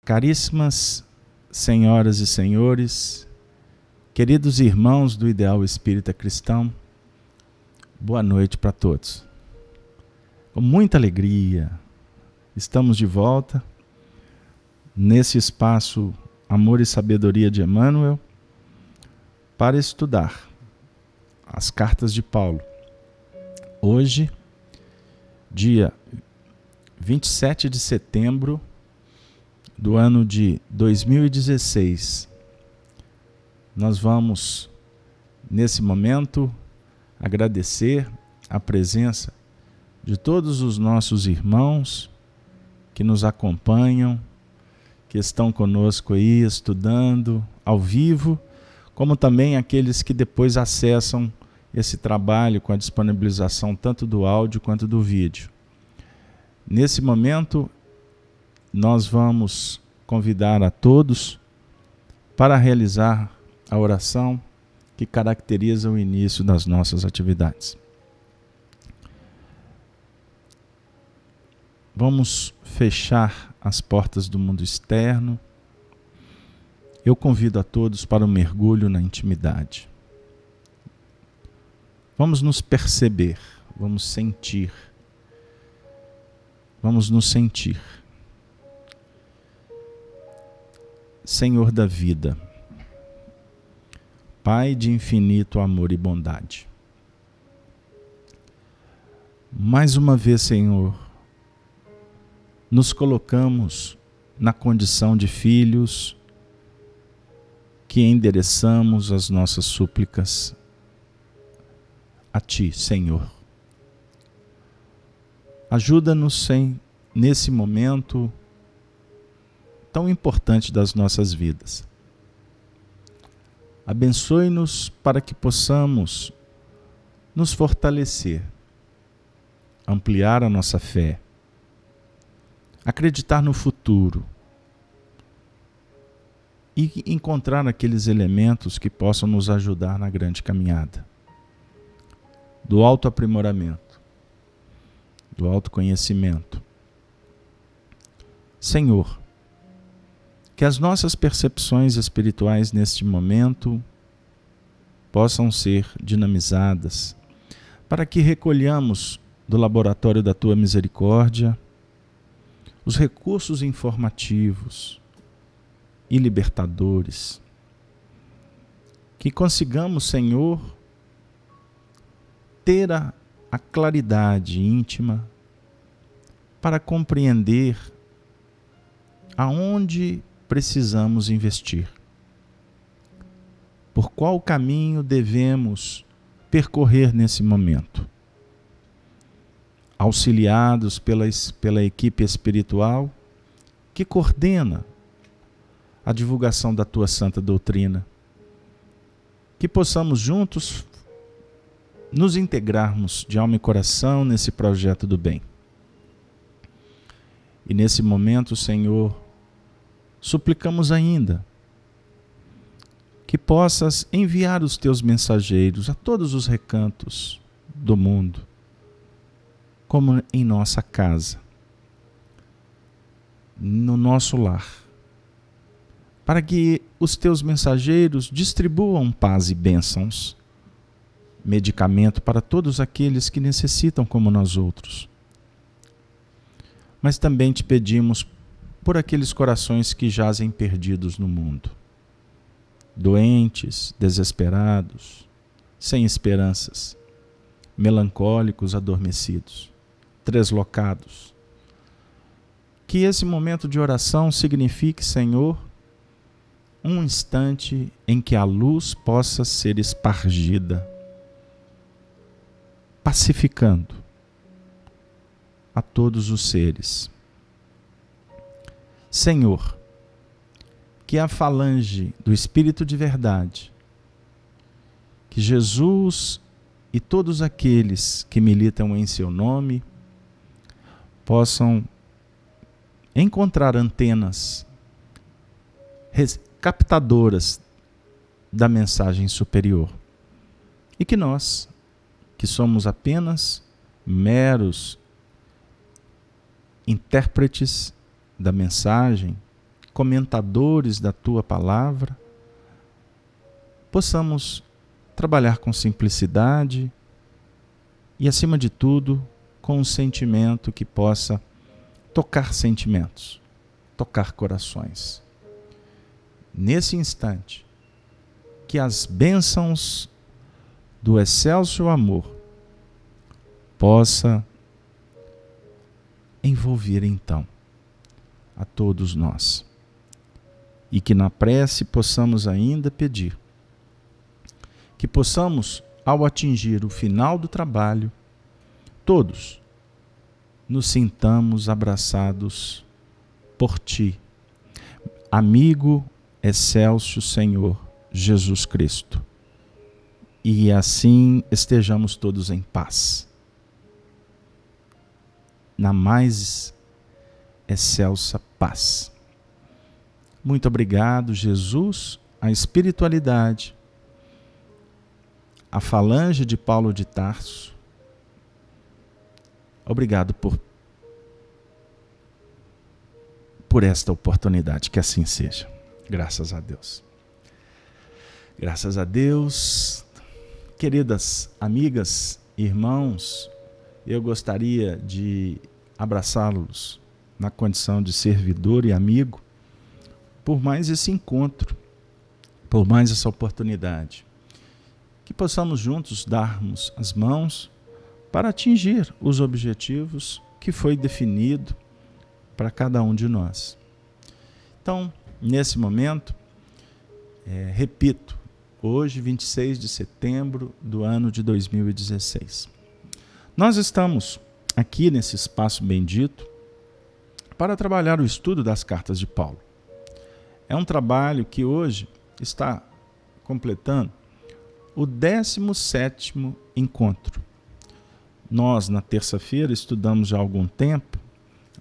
Caríssimas senhoras e senhores, queridos irmãos do Ideal Espírita Cristão, boa noite para todos. Com muita alegria, estamos de volta nesse espaço Amor e Sabedoria de Emmanuel para estudar as cartas de Paulo. Hoje, dia 27 de setembro do ano de 2016, nós vamos, nesse momento, agradecer a presença de todos os nossos irmãos que nos acompanham, que estão conosco aí estudando ao vivo, como também aqueles que depois acessam esse trabalho com a disponibilização tanto do áudio quanto do vídeo. Nesse momento, nós vamos convidar a todos para realizar a oração que caracteriza o início das nossas atividades. Vamos fechar as portas do mundo externo. Eu convido a todos para um mergulho na intimidade. Vamos nos perceber, vamos sentir, vamos nos sentir. Senhor da vida, Pai de infinito amor e bondade, mais uma vez, Senhor, nos colocamos na condição de filhos que endereçamos as nossas súplicas a Ti, Senhor. Ajuda-nos, nesse momento tão importante das nossas vidas. Abençoe-nos para que possamos nos fortalecer, ampliar a nossa fé, acreditar no futuro e encontrar aqueles elementos que possam nos ajudar na grande caminhada do autoaprimoramento, do autoconhecimento. Senhor, que as nossas percepções espirituais neste momento possam ser dinamizadas para que recolhamos do laboratório da Tua misericórdia os recursos informativos e libertadores. Que consigamos, Senhor, ter a claridade íntima para compreender aonde precisamos investir. Por qual caminho devemos percorrer nesse momento? Auxiliados pela equipe espiritual que coordena a divulgação da Tua santa doutrina. Que possamos juntos nos integrarmos de alma e coração nesse projeto do bem. E nesse momento, Senhor, suplicamos ainda que possas enviar os Teus mensageiros a todos os recantos do mundo, como em nossa casa, no nosso lar, para que os Teus mensageiros distribuam paz e bênçãos, medicamento para todos aqueles que necessitam como nós outros. Mas também Te pedimos por aqueles corações que jazem perdidos no mundo, doentes, desesperados, sem esperanças, melancólicos, adormecidos, treslocados. Que esse momento de oração signifique, Senhor, um instante em que a luz possa ser espargida, pacificando a todos os seres. Senhor, que a falange do Espírito de verdade, que Jesus e todos aqueles que militam em Seu nome possam encontrar antenas captadoras da mensagem superior. E que nós, que somos apenas meros intérpretes da mensagem, comentadores da tua palavra, possamos trabalhar com simplicidade e, acima de tudo, com um sentimento que possa tocar sentimentos, tocar corações. Nesse instante, que as bênçãos do excelso amor possa envolver então a todos nós. E que na prece possamos ainda pedir que possamos, ao atingir o final do trabalho, todos nos sintamos abraçados por Ti, amigo excelso Senhor Jesus Cristo. E assim estejamos todos em paz, na mais excelsa paz. Muito obrigado, Jesus, a espiritualidade, a falange de Paulo de Tarso. Obrigado por esta oportunidade, que assim seja. Graças a Deus. Graças a Deus. Queridas amigas, irmãos, eu gostaria de abraçá-los na condição de servidor e amigo por mais esse encontro, por mais essa oportunidade. Que possamos juntos darmos as mãos para atingir os objetivos que foi definido para cada um de nós. Então, nesse momento, repito, hoje, 26 de setembro do ano de 2016. Nós estamos aqui nesse espaço bendito para trabalhar o estudo das cartas de Paulo. É um trabalho que hoje está completando o 17º encontro. Nós, na terça-feira, estudamos já há algum tempo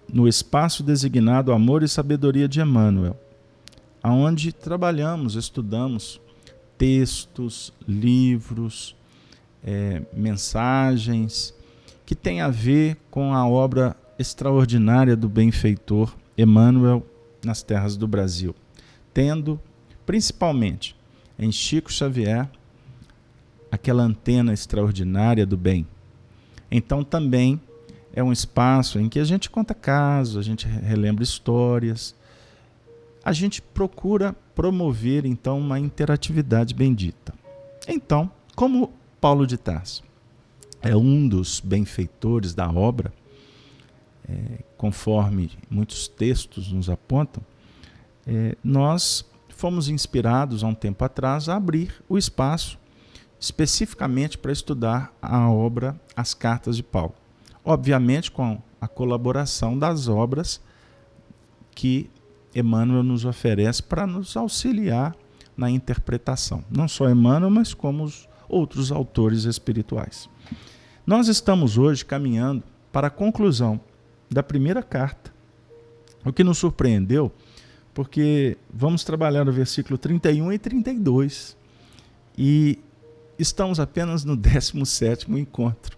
no espaço designado Amor e Sabedoria de Emmanuel, onde trabalhamos, estudamos textos, livros, mensagens que têm a ver com a obra extraordinária do benfeitor Emmanuel nas terras do Brasil, tendo principalmente em Chico Xavier aquela antena extraordinária do bem. Então também é um espaço em que a gente conta casos, a gente relembra histórias, a gente procura promover então uma interatividade bendita. Então, como Paulo de Tarso é um dos benfeitores da obra, conforme muitos textos nos apontam, nós fomos inspirados há um tempo atrás a abrir o espaço especificamente para estudar a obra As Cartas de Paulo. Obviamente com a colaboração das obras que Emmanuel nos oferece para nos auxiliar na interpretação. Não só Emmanuel, mas como os outros autores espirituais. Nós estamos hoje caminhando para a conclusão da primeira carta, o que nos surpreendeu, porque vamos trabalhar no versículo 31 e 32, e estamos apenas no 17º encontro.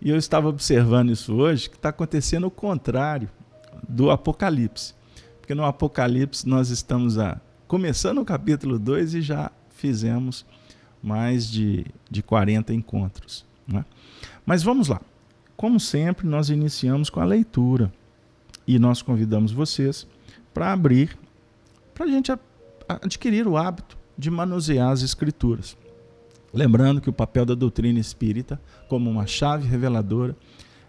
E eu estava observando isso hoje, que está acontecendo o contrário do Apocalipse. Porque no Apocalipse nós estamos começando o capítulo 2 e já fizemos mais de 40 encontros, né? Mas vamos lá. Como sempre, nós iniciamos com a leitura. E nós convidamos vocês para abrir, para a gente adquirir o hábito de manusear as Escrituras. Lembrando que o papel da doutrina espírita, como uma chave reveladora,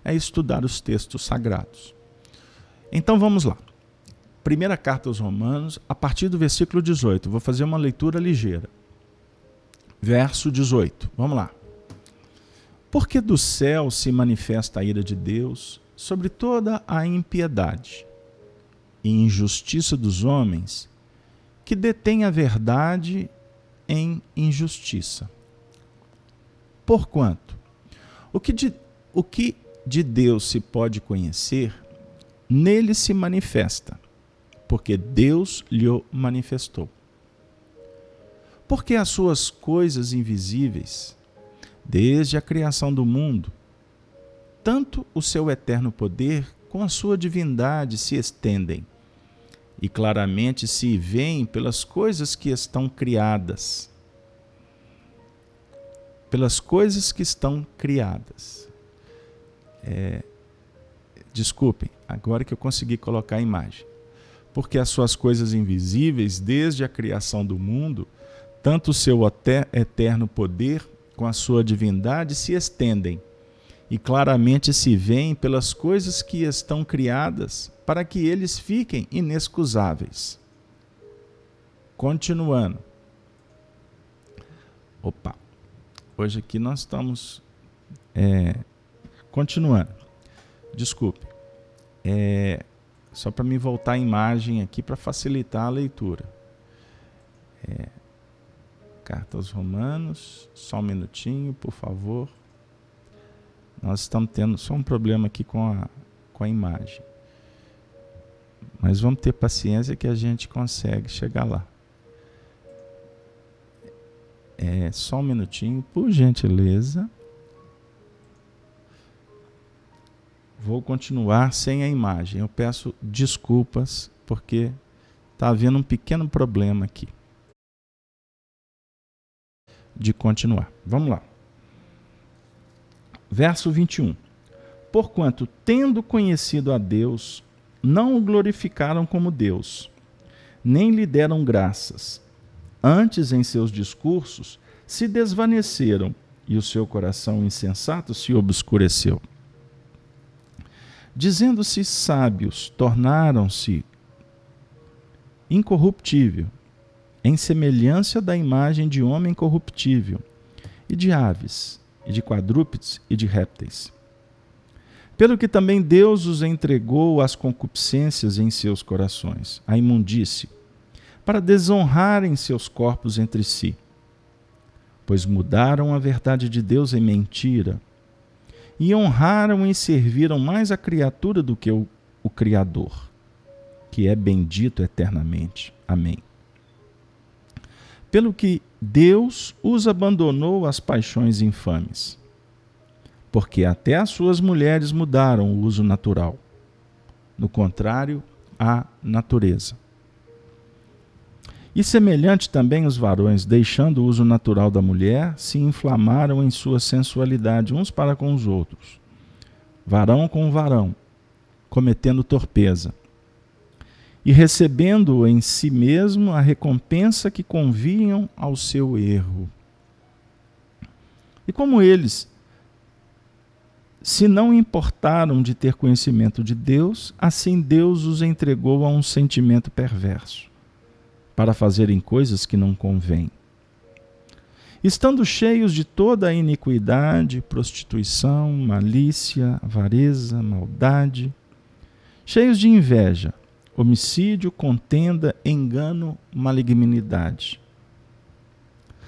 é estudar os textos sagrados. Então vamos lá. Primeira carta aos Romanos, a partir do versículo 18. Vou fazer uma leitura ligeira. Verso 18. Vamos lá. Porque do céu se manifesta a ira de Deus sobre toda a impiedade e injustiça dos homens que detêm a verdade em injustiça. Porquanto, o que de Deus se pode conhecer, nele se manifesta, porque Deus lhe manifestou. Porque as suas coisas invisíveis, desde a criação do mundo, tanto o seu eterno poder com a sua divindade se estendem, e claramente se veem pelas coisas que estão criadas. Pelas coisas que estão criadas. Desculpem, agora que eu consegui colocar a imagem. Porque as suas coisas invisíveis, desde a criação do mundo, tanto o seu eterno poder com a sua divindade se estendem e claramente se veem pelas coisas que estão criadas para que eles fiquem inexcusáveis. Continuando. Hoje aqui nós estamos... continuando. Desculpe. Só para me voltar a imagem aqui para facilitar a leitura. Carta aos Romanos. Só um minutinho, por favor. Nós estamos tendo só um problema aqui com a imagem. Mas vamos ter paciência que a gente consegue chegar lá. Só um minutinho, por gentileza. Vou continuar sem a imagem. Eu peço desculpas porque está havendo um pequeno problema aqui. De continuar. Vamos lá. Verso 21. Porquanto, tendo conhecido a Deus, não o glorificaram como Deus, nem lhe deram graças. Antes, em seus discursos, se desvaneceram, e o seu coração insensato se obscureceu. Dizendo-se sábios, tornaram-se incorruptível, em semelhança da imagem de homem corruptível, e de aves, e de quadrúpedes, e de répteis. Pelo que também Deus os entregou às concupiscências em seus corações, à imundície, para desonrarem seus corpos entre si. Pois mudaram a verdade de Deus em mentira, e honraram e serviram mais a criatura do que o Criador, que é bendito eternamente. Amém. Pelo que Deus os abandonou às paixões infames, porque até as suas mulheres mudaram o uso natural, no contrário à natureza. E semelhante também os varões, deixando o uso natural da mulher, se inflamaram em sua sensualidade uns para com os outros, varão com varão, cometendo torpeza, e recebendo em si mesmo a recompensa que convinham ao seu erro. E como eles se não importaram de ter conhecimento de Deus, assim Deus os entregou a um sentimento perverso, para fazerem coisas que não convêm. Estando cheios de toda a iniquidade, prostituição, malícia, avareza, maldade, cheios de inveja, homicídio, contenda, engano, malignidade,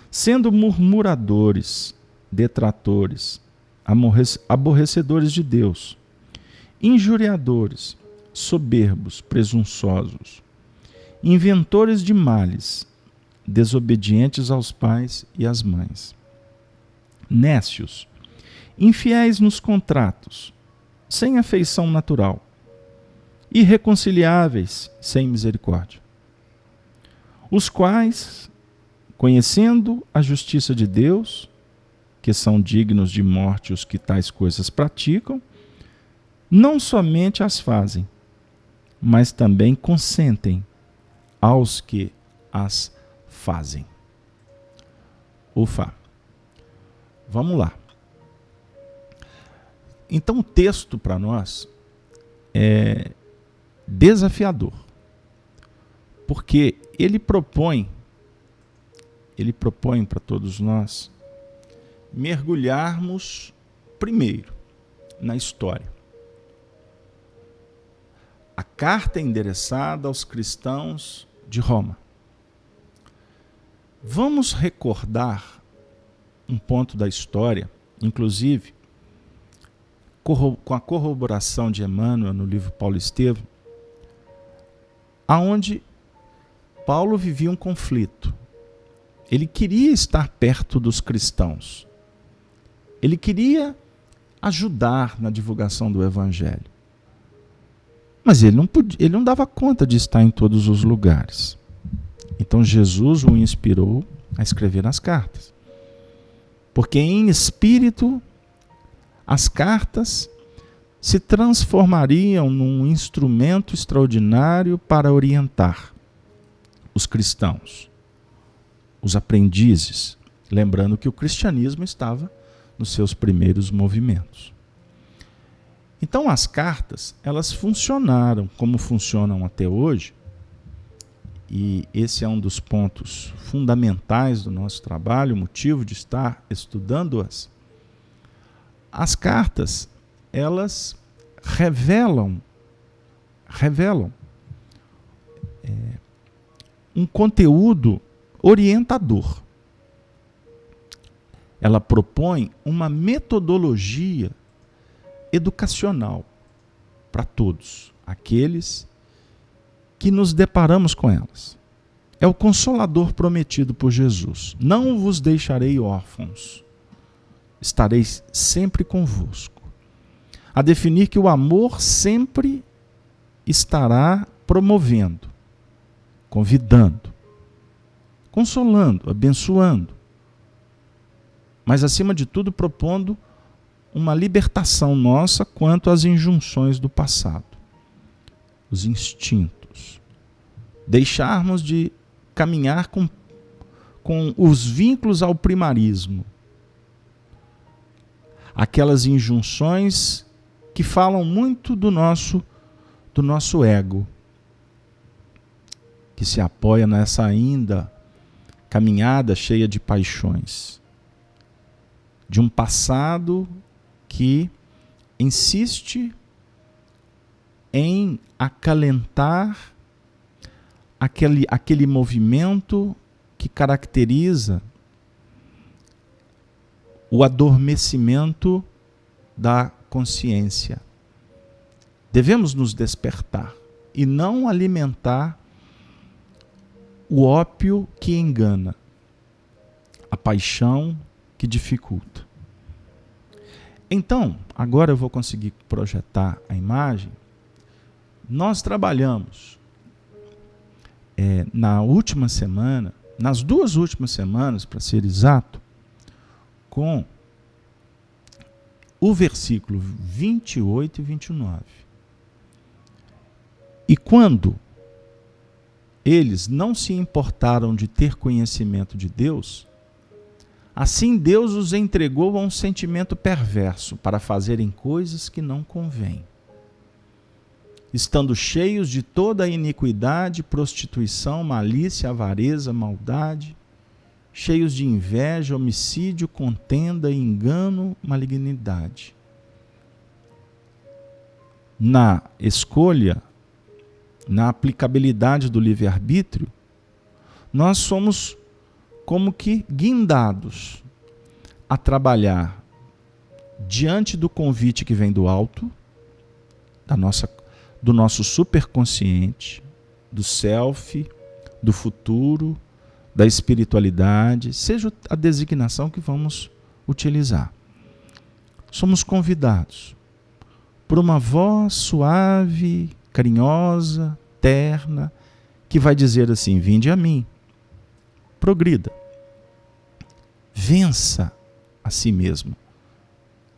sendo murmuradores, detratores, aborrecedores de Deus, injuriadores, soberbos, presunçosos, inventores de males, desobedientes aos pais e às mães, nécios, infiéis nos contratos, sem afeição natural, irreconciliáveis, sem misericórdia, os quais, conhecendo a justiça de Deus, que são dignos de morte os que tais coisas praticam, não somente as fazem, mas também consentem aos que as fazem. Ufa! Vamos lá. Então o texto para nós é desafiador, porque ele propõe para todos nós mergulharmos primeiro na história. A carta é endereçada aos cristãos de Roma. Vamos recordar um ponto da história, inclusive com a corroboração de Emmanuel no livro Paulo Estevam, aonde Paulo vivia um conflito. Ele queria estar perto dos cristãos. Ele queria ajudar na divulgação do Evangelho. Mas ele não dava conta de estar em todos os lugares. Então Jesus o inspirou a escrever as cartas. Porque em espírito, as cartas se transformariam num instrumento extraordinário para orientar os cristãos, os aprendizes, lembrando que o cristianismo estava nos seus primeiros movimentos. Então as cartas, elas funcionaram como funcionam até hoje, e esse é um dos pontos fundamentais do nosso trabalho, o motivo de estar estudando-as. As cartas, elas revelam um conteúdo orientador. Ela propõe uma metodologia educacional para todos aqueles que nos deparamos com elas. É o consolador prometido por Jesus. Não vos deixarei órfãos, estarei sempre convosco. A definir que o amor sempre estará promovendo, convidando, consolando, abençoando, mas acima de tudo propondo uma libertação nossa quanto às injunções do passado, os instintos. Deixarmos de caminhar com os vínculos ao primarismo, aquelas injunções que falam muito do nosso ego, que se apoia nessa ainda caminhada cheia de paixões, de um passado que insiste em acalentar aquele movimento que caracteriza o adormecimento da consciência. Devemos nos despertar e não alimentar o ópio que engana, a paixão que dificulta. Então, agora eu vou conseguir projetar a imagem. Nós trabalhamos na última semana, nas 2 últimas semanas, para ser exato, com o versículo 28 e 29. E quando eles não se importaram de ter conhecimento de Deus, assim Deus os entregou a um sentimento perverso para fazerem coisas que não convêm, estando cheios de toda a iniquidade, prostituição, malícia, avareza, maldade, cheios de inveja, homicídio, contenda, engano, malignidade. Na escolha, na aplicabilidade do livre-arbítrio, nós somos como que guindados a trabalhar diante do convite que vem do alto, do nosso superconsciente, do self, do futuro, da espiritualidade, seja a designação que vamos utilizar. Somos convidados por uma voz suave, carinhosa, terna, que vai dizer assim: vinde a mim, progrida, vença a si mesmo,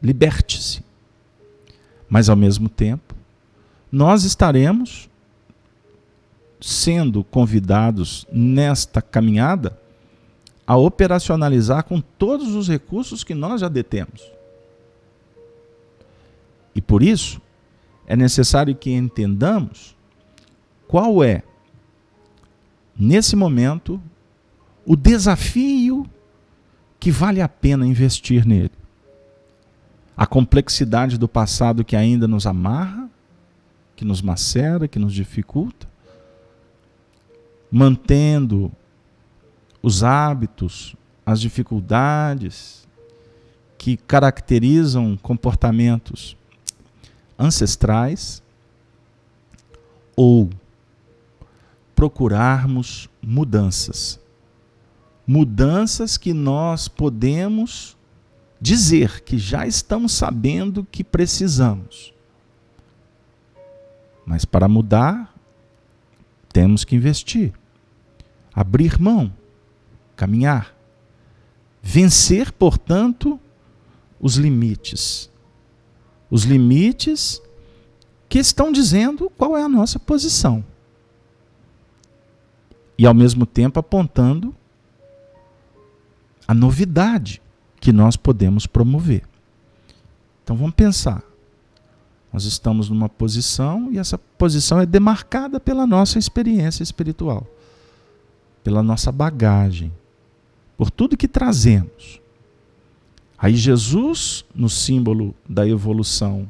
liberte-se. Mas ao mesmo tempo, nós estaremos sendo convidados nesta caminhada a operacionalizar com todos os recursos que nós já detemos. E por isso, é necessário que entendamos qual é, nesse momento, o desafio que vale a pena investir nele. A complexidade do passado que ainda nos amarra, que nos macera, que nos dificulta, mantendo os hábitos, as dificuldades que caracterizam comportamentos ancestrais, ou procurarmos mudanças. Mudanças que nós podemos dizer que já estamos sabendo que precisamos. Mas para mudar, temos que investir, abrir mão, caminhar, vencer, portanto, os limites. Os limites que estão dizendo qual é a nossa posição. E, ao mesmo tempo, apontando a novidade que nós podemos promover. Então, vamos pensar. Nós estamos numa posição e essa posição é demarcada pela nossa experiência espiritual, pela nossa bagagem, por tudo que trazemos. Aí Jesus, no símbolo da evolução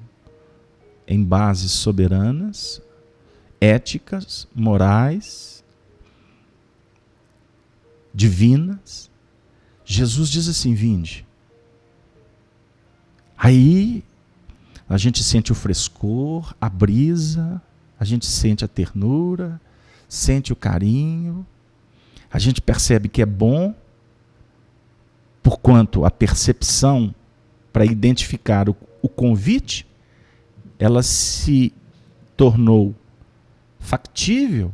em bases soberanas, éticas, morais, divinas, Jesus diz assim: vinde. Aí a gente sente o frescor, a brisa, a gente sente a ternura, sente o carinho, a gente percebe que é bom, porquanto a percepção para identificar o convite, ela se tornou factível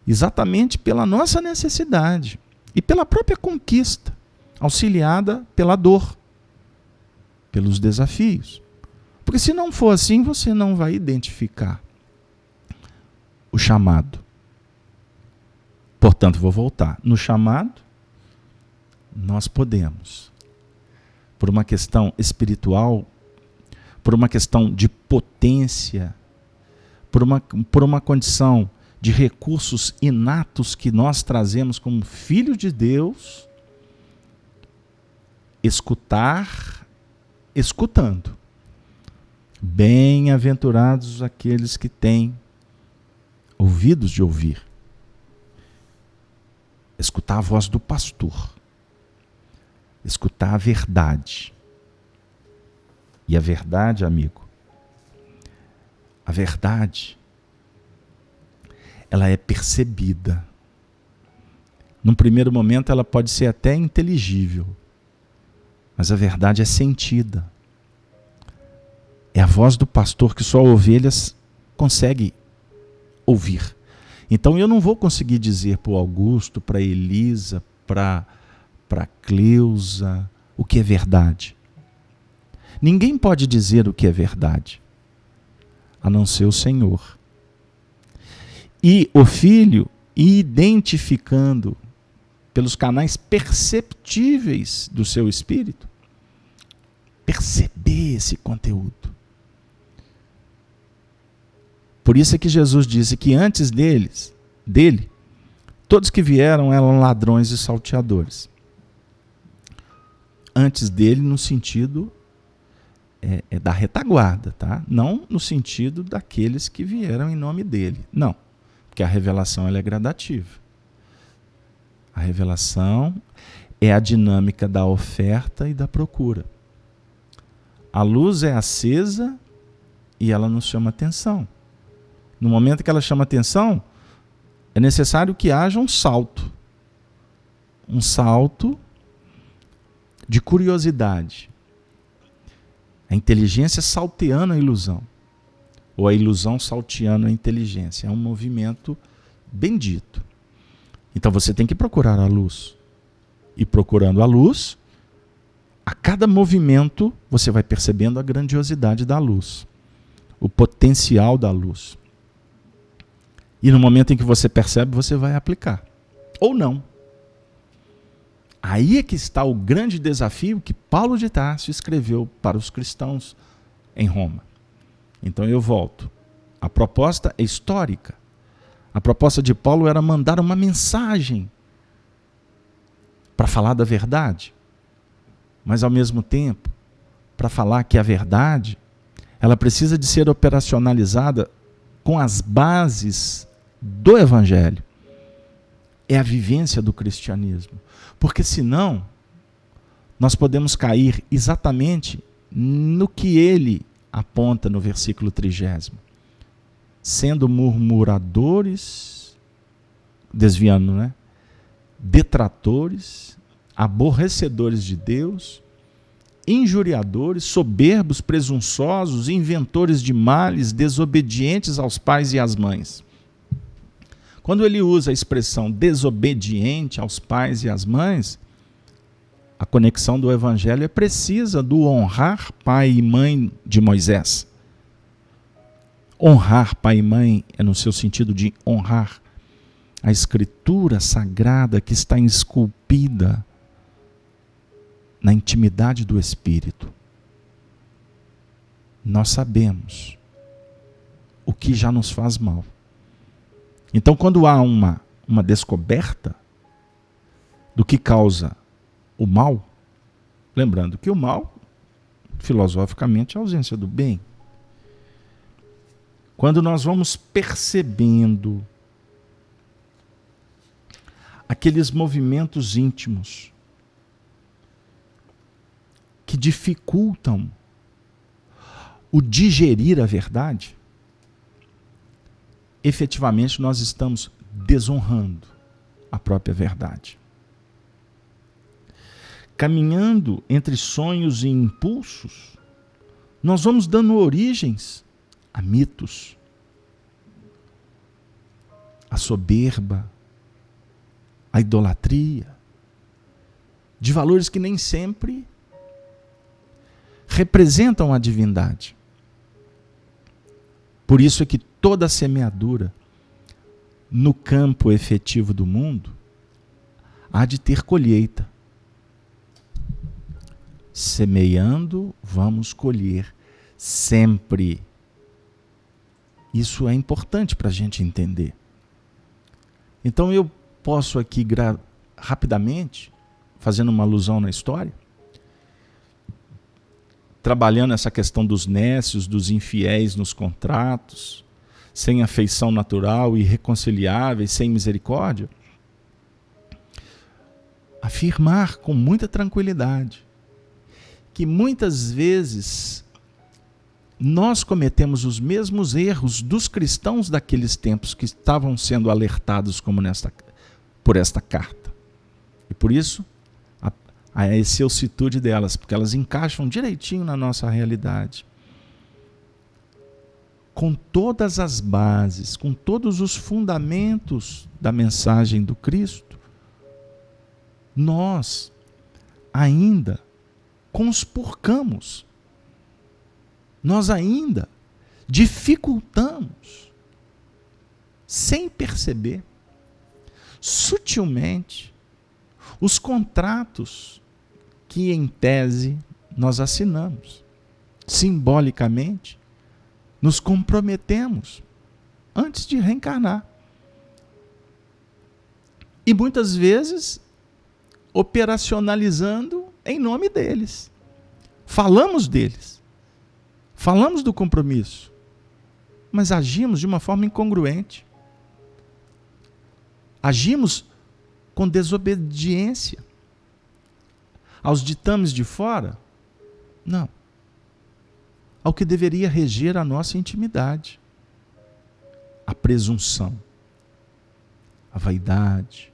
exatamente pela nossa necessidade e pela própria conquista, auxiliada pela dor, pelos desafios. Porque se não for assim, você não vai identificar o chamado. Portanto, vou voltar. No chamado, nós podemos, por uma questão espiritual, por uma questão de potência, por uma condição de recursos inatos que nós trazemos como filhos de Deus, escutar, escutando. Bem-aventurados aqueles que têm ouvidos de ouvir. Escutar a voz do pastor. Escutar a verdade. E a verdade, amigo, a verdade, ela é percebida. Num primeiro momento ela pode ser até inteligível, mas a verdade é sentida. É a voz do pastor que só a ovelha consegue ouvir. Então eu não vou conseguir dizer para o Augusto, para a Elisa, para a Cleusa o que é verdade. Ninguém pode dizer o que é verdade, a não ser o Senhor. E o Filho, identificando pelos canais perceptíveis do seu espírito, perceber esse conteúdo. Por isso é que Jesus disse que antes dele, todos que vieram eram ladrões e salteadores. Antes dele, no sentido da retaguarda, tá? Não no sentido daqueles que vieram em nome dele. Não, porque a revelação ela é gradativa. A revelação é a dinâmica da oferta e da procura. A luz é acesa e ela nos chama atenção. No momento que ela chama atenção, é necessário que haja um salto. Um salto de curiosidade. A inteligência salteando a ilusão. Ou a ilusão salteando a inteligência. É um movimento bendito. Então você tem que procurar a luz. E procurando a luz, a cada movimento você vai percebendo a grandiosidade da luz. O potencial da luz. E no momento em que você percebe, você vai aplicar. Ou não. Aí é que está o grande desafio que Paulo de Tarso escreveu para os cristãos em Roma. Então eu volto. A proposta é histórica. A proposta de Paulo era mandar uma mensagem para falar da verdade. Mas ao mesmo tempo, para falar que a verdade, ela precisa de ser operacionalizada com as bases do Evangelho. É a vivência do cristianismo. Porque senão, nós podemos cair exatamente no que ele aponta no versículo 30. Sendo murmuradores, desviando, né? Detratores, aborrecedores de Deus, injuriadores, soberbos, presunçosos, inventores de males, desobedientes aos pais e às mães. Quando ele usa a expressão desobediente aos pais e às mães, a conexão do evangelho é precisa do honrar pai e mãe de Moisés. Honrar pai e mãe é no seu sentido de honrar a escritura sagrada que está esculpida na intimidade do Espírito. Nós sabemos o que já nos faz mal. Então, quando há uma descoberta do que causa o mal, lembrando que o mal, filosoficamente, é a ausência do bem. Quando nós vamos percebendo aqueles movimentos íntimos que dificultam o digerir a verdade, efetivamente nós estamos desonrando a própria verdade. Caminhando entre sonhos e impulsos, nós vamos dando origens a mitos, a soberba, a idolatria, de valores que nem sempre representam a divindade. Por isso é que toda a semeadura no campo efetivo do mundo há de ter colheita. Semeando, vamos colher sempre. Isso é importante para a gente entender. Então eu posso aqui rapidamente, fazendo uma alusão na história, trabalhando essa questão dos nécios, dos infiéis nos contratos, sem afeição natural, irreconciliáveis, sem misericórdia, afirmar com muita tranquilidade que muitas vezes nós cometemos os mesmos erros dos cristãos daqueles tempos que estavam sendo alertados como por esta carta. E por isso, a excelsitude delas, porque elas encaixam direitinho na nossa realidade. Com todas as bases, com todos os fundamentos da mensagem do Cristo, nós ainda conspurcamos, nós ainda dificultamos, sem perceber, sutilmente, os contratos que, em tese, nós assinamos. Simbolicamente, nos comprometemos antes de reencarnar. E muitas vezes, operacionalizando em nome deles. Falamos deles. Falamos do compromisso. Mas agimos de uma forma incongruente. Agimos com desobediência aos ditames de fora? Não. Ao que deveria reger a nossa intimidade. A presunção, a vaidade.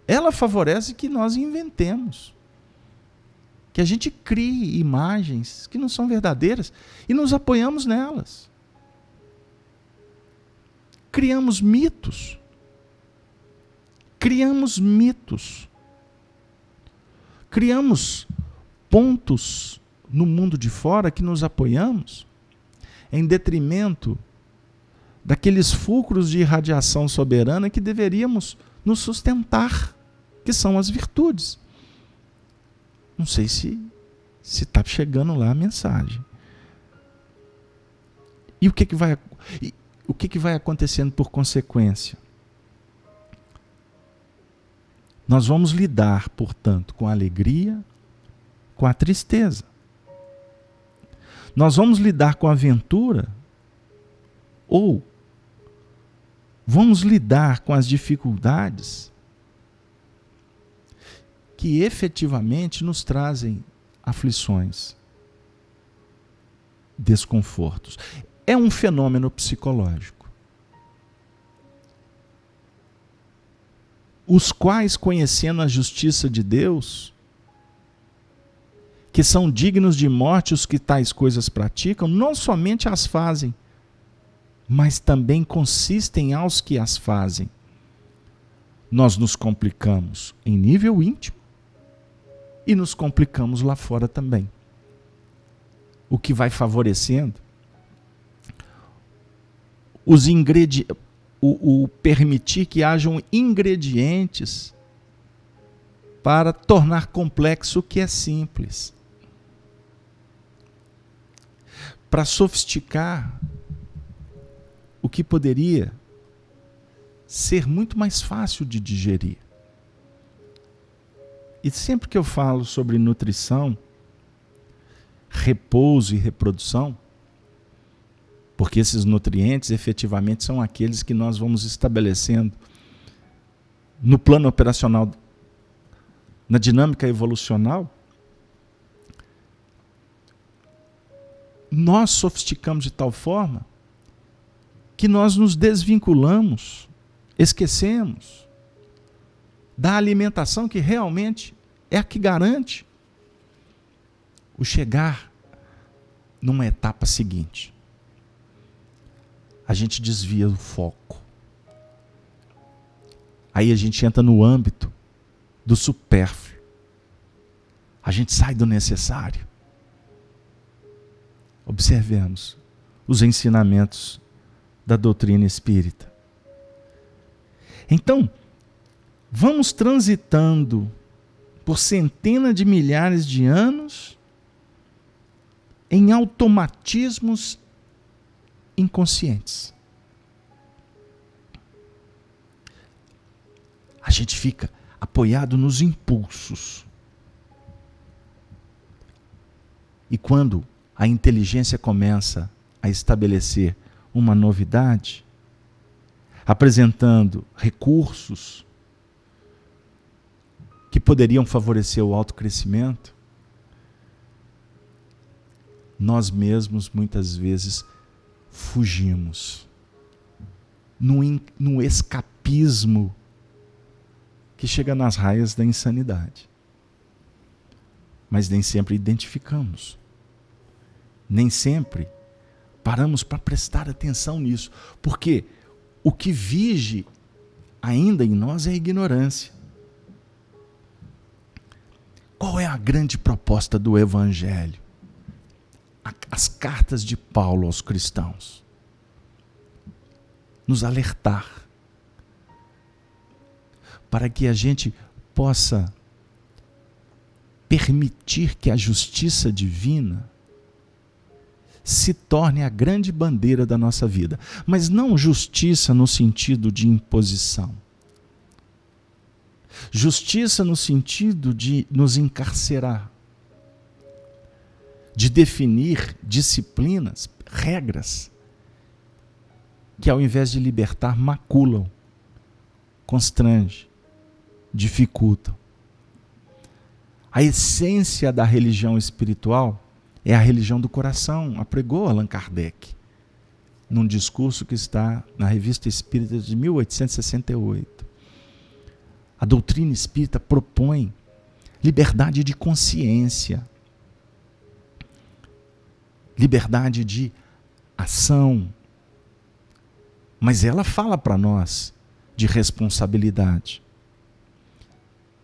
Ela favorece que nós inventemos, que a gente crie imagens que não são verdadeiras e nos apoiamos nelas. Criamos mitos. Criamos mitos. Criamos pontos no mundo de fora que nos apoiamos em detrimento daqueles fulcros de irradiação soberana que deveríamos nos sustentar, que são as virtudes. Não sei se está chegando lá a mensagem. E o que vai acontecendo por consequência? Nós vamos lidar, portanto, com a alegria, com a tristeza. Nós vamos lidar com a aventura ou vamos lidar com as dificuldades que efetivamente nos trazem aflições, desconfortos. É um fenômeno psicológico. Os quais, conhecendo a justiça de Deus, que são dignos de morte os que tais coisas praticam, não somente as fazem, mas também consistem aos que as fazem. Nós nos complicamos em nível íntimo e nos complicamos lá fora também. O que vai favorecendo o permitir que hajam ingredientes para tornar complexo o que é simples. Para sofisticar o que poderia ser muito mais fácil de digerir. E sempre que eu falo sobre nutrição, repouso e reprodução, porque esses nutrientes efetivamente são aqueles que nós vamos estabelecendo no plano operacional, na dinâmica evolucional, nós sofisticamos de tal forma que nós nos desvinculamos, esquecemos da alimentação que realmente é a que garante o chegar numa etapa seguinte. A gente desvia o foco. Aí a gente entra no âmbito do supérfluo. A gente sai do necessário. Observemos os ensinamentos da doutrina espírita. Então, vamos transitando por centenas de milhares de anos em automatismos inconscientes. A gente fica apoiado nos impulsos. E quando a inteligência começa a estabelecer uma novidade, apresentando recursos que poderiam favorecer o autocrescimento, nós mesmos muitas vezes fugimos no escapismo que chega nas raias da insanidade. Mas nem sempre identificamos. Nem sempre paramos para prestar atenção nisso. Porque o que vige ainda em nós é a ignorância. Qual é a grande proposta do Evangelho? As cartas de Paulo aos cristãos. Nos alertar. Para que a gente possa permitir que a justiça divina se torne a grande bandeira da nossa vida. Mas não justiça no sentido de imposição. Justiça no sentido de nos encarcerar. De definir disciplinas, regras, que ao invés de libertar, maculam, constrangem, dificultam. A essência da religião espiritual é a religião do coração, apregou Allan Kardec, num discurso que está na Revista Espírita de 1868. A doutrina espírita propõe liberdade de consciência, liberdade de ação, mas ela fala para nós de responsabilidade.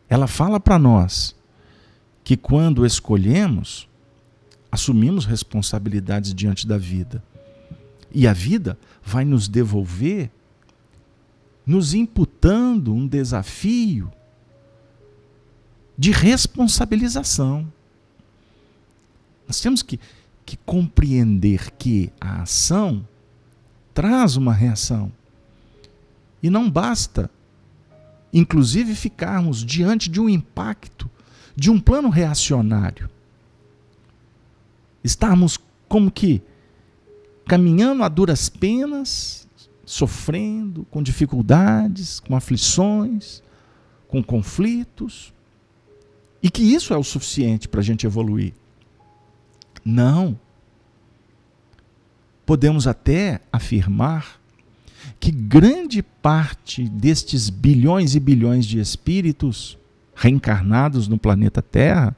Ela fala para nós que quando escolhemos, assumimos responsabilidades diante da vida. E a vida vai nos devolver, nos imputando um desafio de responsabilização. Nós temos que compreender que a ação traz uma reação. E não basta, inclusive, ficarmos diante de um impacto, de um plano reacionário. Estarmos como que caminhando a duras penas, sofrendo, com dificuldades, com aflições, com conflitos, e que isso é o suficiente para a gente evoluir. Não. Podemos até afirmar que grande parte destes bilhões e bilhões de espíritos reencarnados no planeta Terra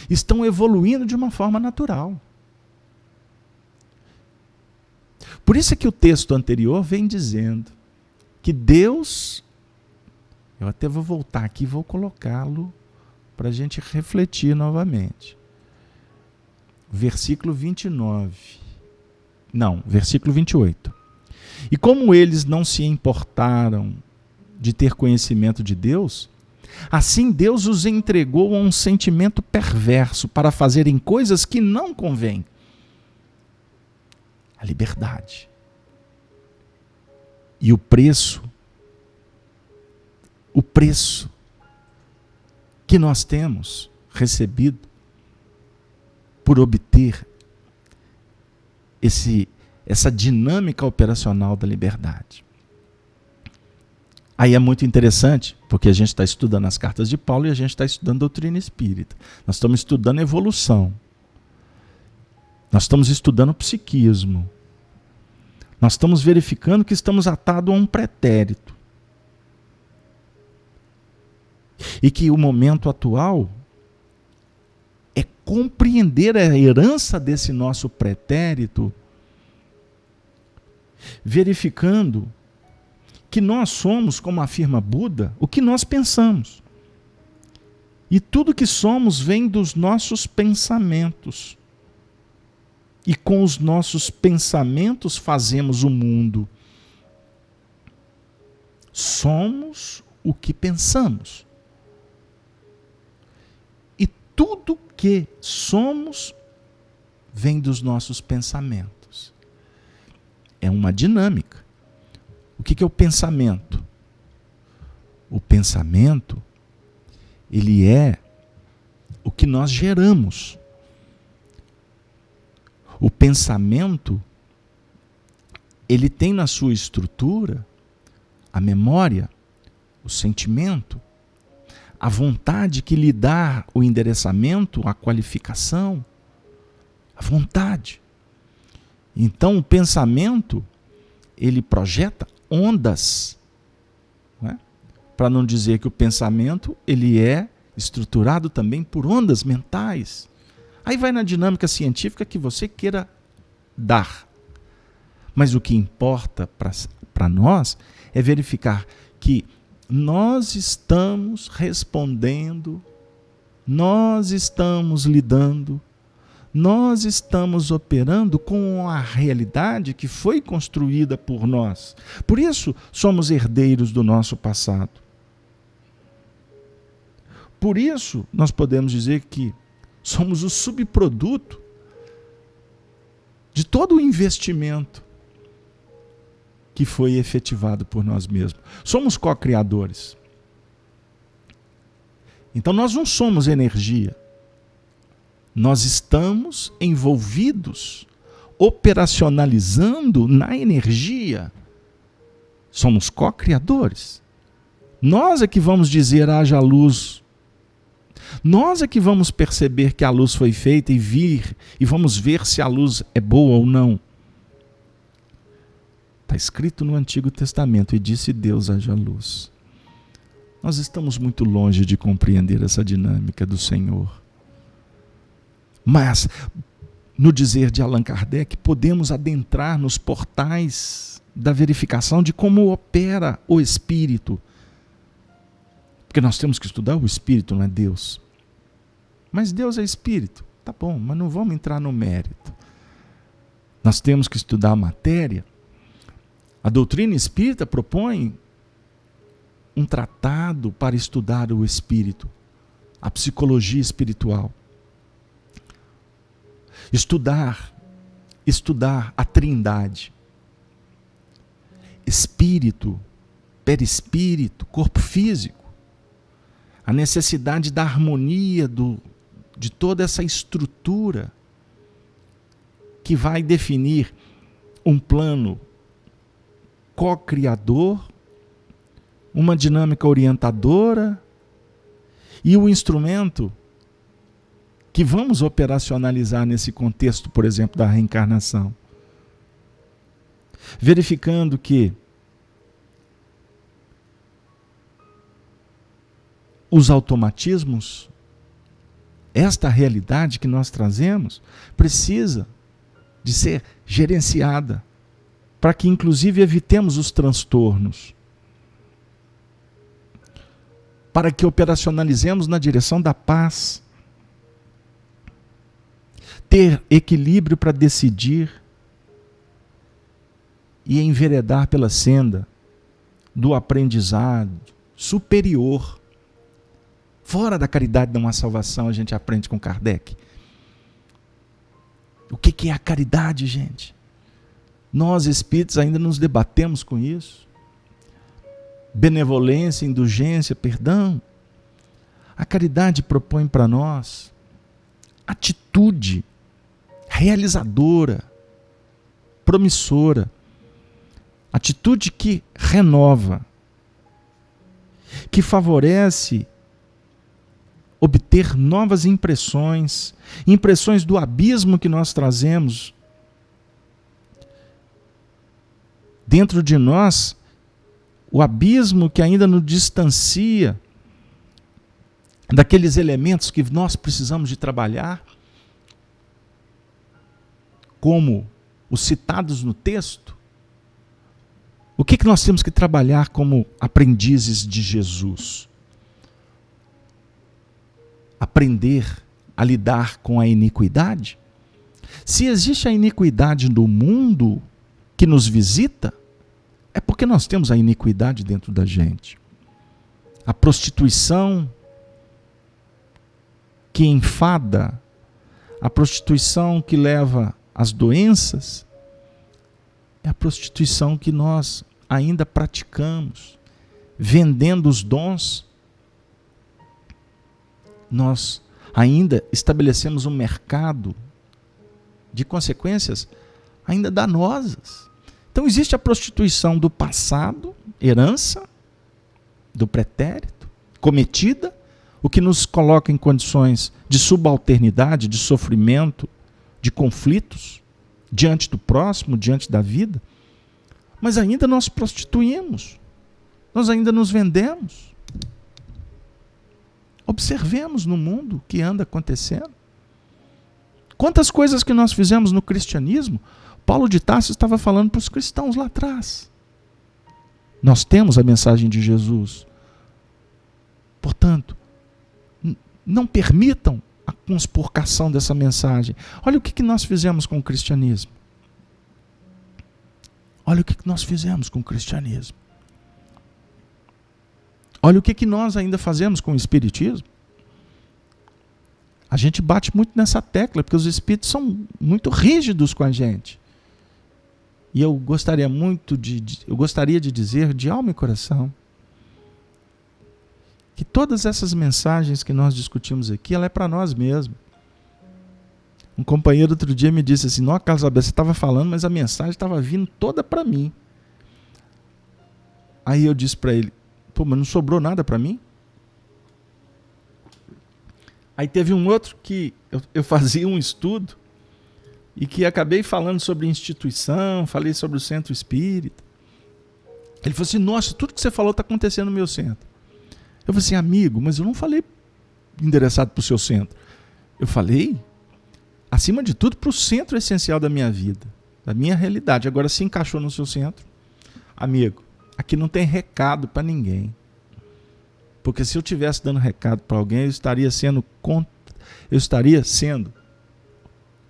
estão evoluindo de uma forma natural. Por isso é que o texto anterior vem dizendo que Deus, eu até vou voltar aqui e vou colocá-lo para a gente refletir novamente. Versículo 29. Não, versículo 28. E como eles não se importaram de ter conhecimento de Deus, assim Deus os entregou a um sentimento perverso para fazerem coisas que não convêm. A liberdade. E o preço que nós temos recebido por obter essa dinâmica operacional da liberdade. Aí é muito interessante, porque a gente está estudando as cartas de Paulo e a gente está estudando doutrina espírita. Nós estamos estudando evolução. Nós estamos estudando psiquismo. Nós estamos verificando que estamos atados a um pretérito. E que o momento atual é compreender a herança desse nosso pretérito, verificando que nós somos, como afirma Buda, o que nós pensamos. E tudo que somos vem dos nossos pensamentos. E com os nossos pensamentos fazemos o mundo. Somos o que pensamos. E tudo que somos vem dos nossos pensamentos. É uma dinâmica. O que é o pensamento? O pensamento, ele é o que nós geramos. O pensamento, ele tem na sua estrutura a memória, o sentimento, a vontade que lhe dá o endereçamento, a qualificação, a vontade. Então o pensamento, ele projeta ondas, não é? Para não dizer que o pensamento, ele é estruturado também por ondas mentais. Aí vai na dinâmica científica que você queira dar. Mas o que importa para nós é verificar que nós estamos respondendo, nós estamos lidando, nós estamos operando com a realidade que foi construída por nós. Por isso, somos herdeiros do nosso passado. Por isso, nós podemos dizer que somos o subproduto de todo o investimento que foi efetivado por nós mesmos. Somos co-criadores. Então nós não somos energia. Nós estamos envolvidos, operacionalizando na energia. Somos co-criadores. Nós é que vamos dizer haja luz. Nós é que vamos perceber que a luz foi feita e vamos ver se a luz é boa ou não. Está escrito no Antigo Testamento, e disse Deus haja luz. Nós estamos muito longe de compreender essa dinâmica do Senhor. Mas, no dizer de Allan Kardec, podemos adentrar nos portais da verificação de como opera o Espírito. Porque nós temos que estudar o Espírito, não é Deus. Mas Deus é Espírito. Tá bom, mas não vamos entrar no mérito. Nós temos que estudar a matéria. A doutrina espírita propõe um tratado para estudar o Espírito, a psicologia espiritual. Estudar a Trindade. Espírito, perispírito, corpo físico. A necessidade da harmonia de toda essa estrutura que vai definir um plano co-criador, uma dinâmica orientadora e o instrumento que vamos operacionalizar nesse contexto, por exemplo, da reencarnação. Verificando que os automatismos esta realidade que nós trazemos precisa de ser gerenciada, para que inclusive evitemos os transtornos, para que operacionalizemos na direção da paz, ter equilíbrio para decidir e enveredar pela senda do aprendizado superior. Fora da caridade não há salvação, a gente aprende com Kardec. O que é a caridade, gente? Nós, espíritos, ainda nos debatemos com isso. Benevolência, indulgência, perdão. A caridade propõe para nós atitude realizadora, promissora, atitude que renova, que favorece obter novas impressões, impressões do abismo que nós trazemos dentro de nós, o abismo que ainda nos distancia daqueles elementos que nós precisamos de trabalhar, como os citados no texto. O que nós temos que trabalhar como aprendizes de Jesus? Aprender a lidar com a iniquidade? Se existe a iniquidade no mundo que nos visita, é porque nós temos a iniquidade dentro da gente. A prostituição que enfada, a prostituição que leva às doenças, é a prostituição que nós ainda praticamos, vendendo os dons. Nós ainda estabelecemos um mercado de consequências ainda danosas. Então existe a prostituição do passado, herança, do pretérito, cometida, o que nos coloca em condições de subalternidade, de sofrimento, de conflitos, diante do próximo, diante da vida. Mas ainda nós prostituímos, nós ainda nos vendemos. Observemos no mundo o que anda acontecendo. Quantas coisas que nós fizemos no cristianismo, Paulo de Tarso estava falando para os cristãos lá atrás. Nós temos a mensagem de Jesus. Portanto, não permitam a conspurcação dessa mensagem. Olha o que nós fizemos com o cristianismo. Olha o que nós fizemos com o cristianismo. Olha o que nós ainda fazemos com o espiritismo. A gente bate muito nessa tecla, porque os espíritos são muito rígidos com a gente. E eu gostaria de dizer, de alma e coração, que todas essas mensagens que nós discutimos aqui, ela é para nós mesmos. Um companheiro outro dia me disse assim: "Não, Carlos Alberto, você estava falando, mas a mensagem estava vindo toda para mim." Aí eu disse para ele: "Pô, mas não sobrou nada para mim?" Aí teve um outro que eu fazia um estudo e que acabei falando sobre instituição, falei sobre o centro espírita. Ele falou assim: "Nossa, tudo que você falou está acontecendo no meu centro." Eu falei assim: "Amigo, mas eu não falei endereçado para o seu centro. Eu falei, acima de tudo, para o centro essencial da minha vida, da minha realidade. Agora, se encaixou no seu centro, amigo, aqui não tem recado para ninguém. Porque se eu estivesse dando recado para alguém, eu estaria sendo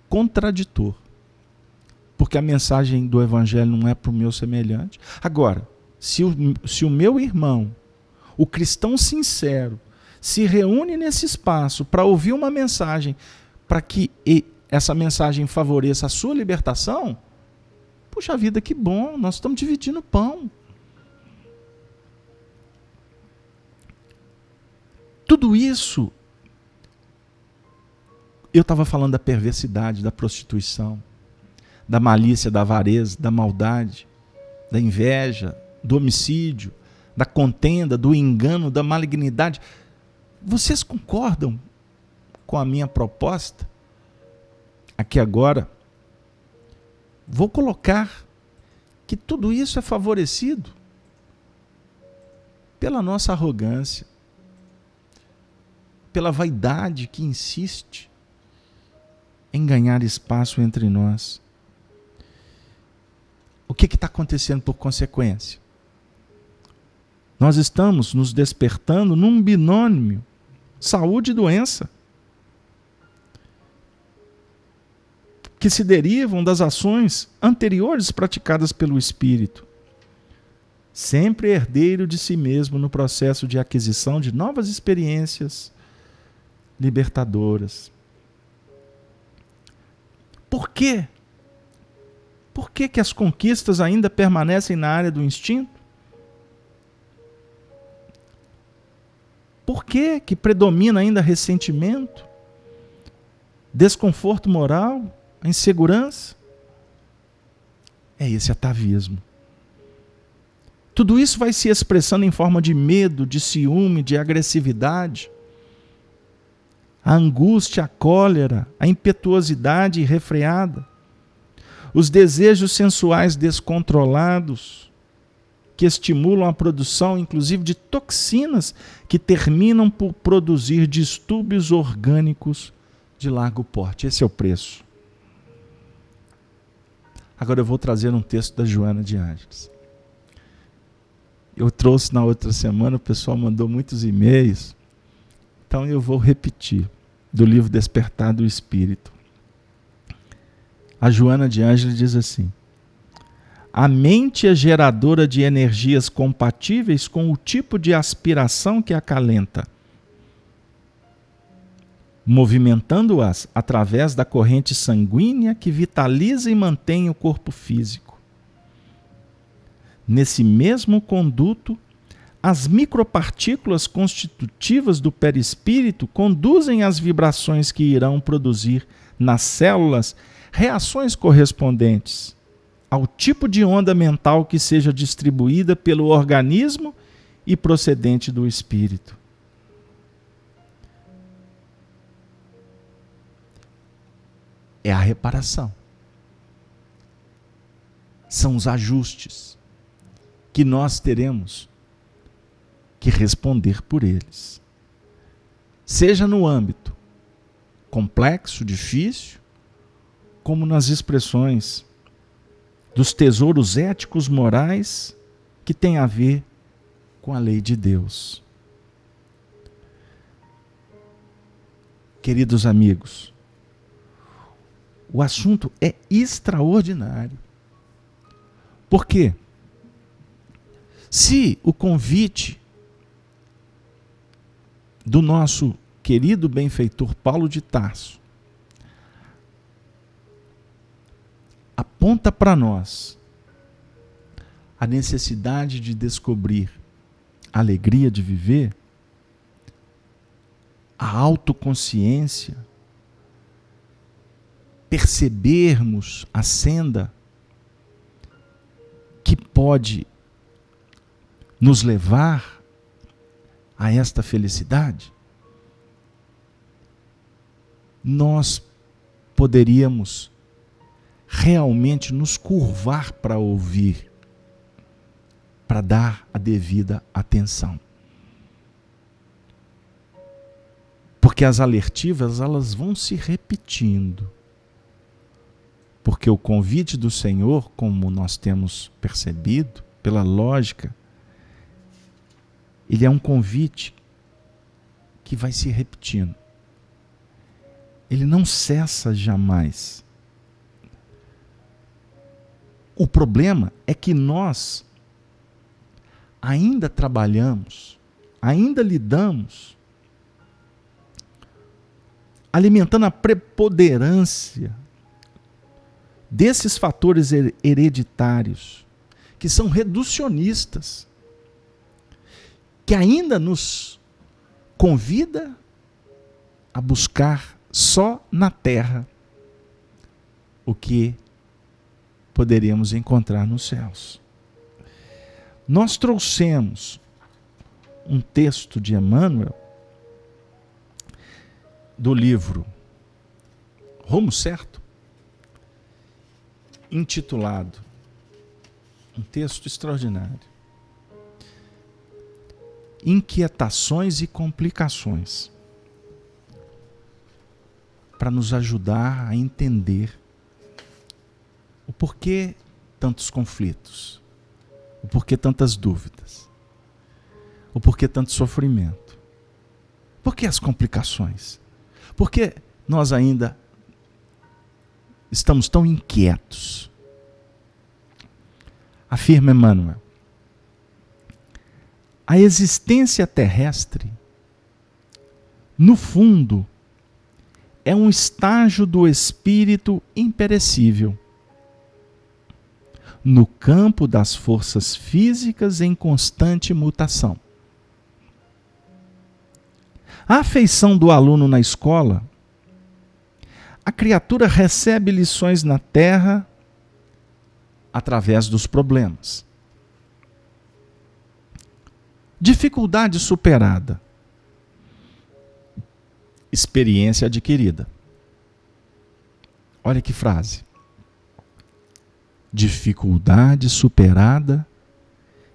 contraditor. Porque a mensagem do Evangelho não é para o meu semelhante. Agora, se o meu irmão, o cristão sincero, se reúne nesse espaço para ouvir uma mensagem, para que essa mensagem favoreça a sua libertação, puxa vida, que bom, nós estamos dividindo o pão. Tudo isso, eu estava falando da perversidade, da prostituição, da malícia, da avareza, da maldade, da inveja, do homicídio, da contenda, do engano, da malignidade. Vocês concordam com a minha proposta? Aqui agora, vou colocar que tudo isso é favorecido pela nossa arrogância, pela vaidade que insiste em ganhar espaço entre nós. O que está acontecendo por consequência? Nós estamos nos despertando num binômio saúde e doença, que se derivam das ações anteriores praticadas pelo espírito, sempre herdeiro de si mesmo no processo de aquisição de novas experiências libertadoras. Por quê? Por que as conquistas ainda permanecem na área do instinto? Por que predomina ainda ressentimento, desconforto moral, a insegurança? É esse atavismo. Tudo isso vai se expressando em forma de medo, de ciúme, de agressividade. A angústia, a cólera, a impetuosidade irrefreada, os desejos sensuais descontrolados, que estimulam a produção, inclusive, de toxinas que terminam por produzir distúrbios orgânicos de largo porte. Esse é o preço. Agora eu vou trazer um texto da Joana de Ângeles. Eu trouxe na outra semana, o pessoal mandou muitos e-mails, então eu vou repetir, do livro Despertar do Espírito. A Joana de Ângeles diz assim: a mente é geradora de energias compatíveis com o tipo de aspiração que acalenta, movimentando-as através da corrente sanguínea que vitaliza e mantém o corpo físico. Nesse mesmo conduto, as micropartículas constitutivas do perispírito conduzem as vibrações que irão produzir nas células reações correspondentes ao tipo de onda mental que seja distribuída pelo organismo e procedente do espírito. É a reparação. São os ajustes que nós teremos que responder por eles. Seja no âmbito complexo, difícil, como nas expressões dos tesouros éticos morais que têm a ver com a lei de Deus. Queridos amigos, o assunto é extraordinário. Por quê? Se o convite do nosso querido benfeitor Paulo de Tarso aponta para nós a necessidade de descobrir a alegria de viver, a autoconsciência, percebermos a senda que pode nos levar a esta felicidade, nós poderíamos realmente nos curvar para ouvir, para dar a devida atenção. Porque as alertivas, elas vão se repetindo. Porque o convite do Senhor, como nós temos percebido, pela lógica, ele é um convite que vai se repetindo. Ele não cessa jamais. O problema é que nós ainda trabalhamos, ainda lidamos, alimentando a preponderância desses fatores hereditários, que são reducionistas, que ainda nos convida a buscar só na terra o que poderíamos encontrar nos céus. Nós trouxemos um texto de Emmanuel do livro Rumo Certo, intitulado, um texto extraordinário, Inquietações e Complicações. para nos ajudar a entender o porquê tantos conflitos, o porquê tantas dúvidas, o porquê tanto sofrimento, por que as complicações, por que nós ainda estamos tão inquietos. Afirma Emmanuel: a existência terrestre, no fundo, é um estágio do espírito imperecível, no campo das forças físicas em constante mutação. A afeição do aluno na escola, a criatura recebe lições na terra através dos problemas. Dificuldade superada, experiência adquirida. Olha que frase. Dificuldade superada,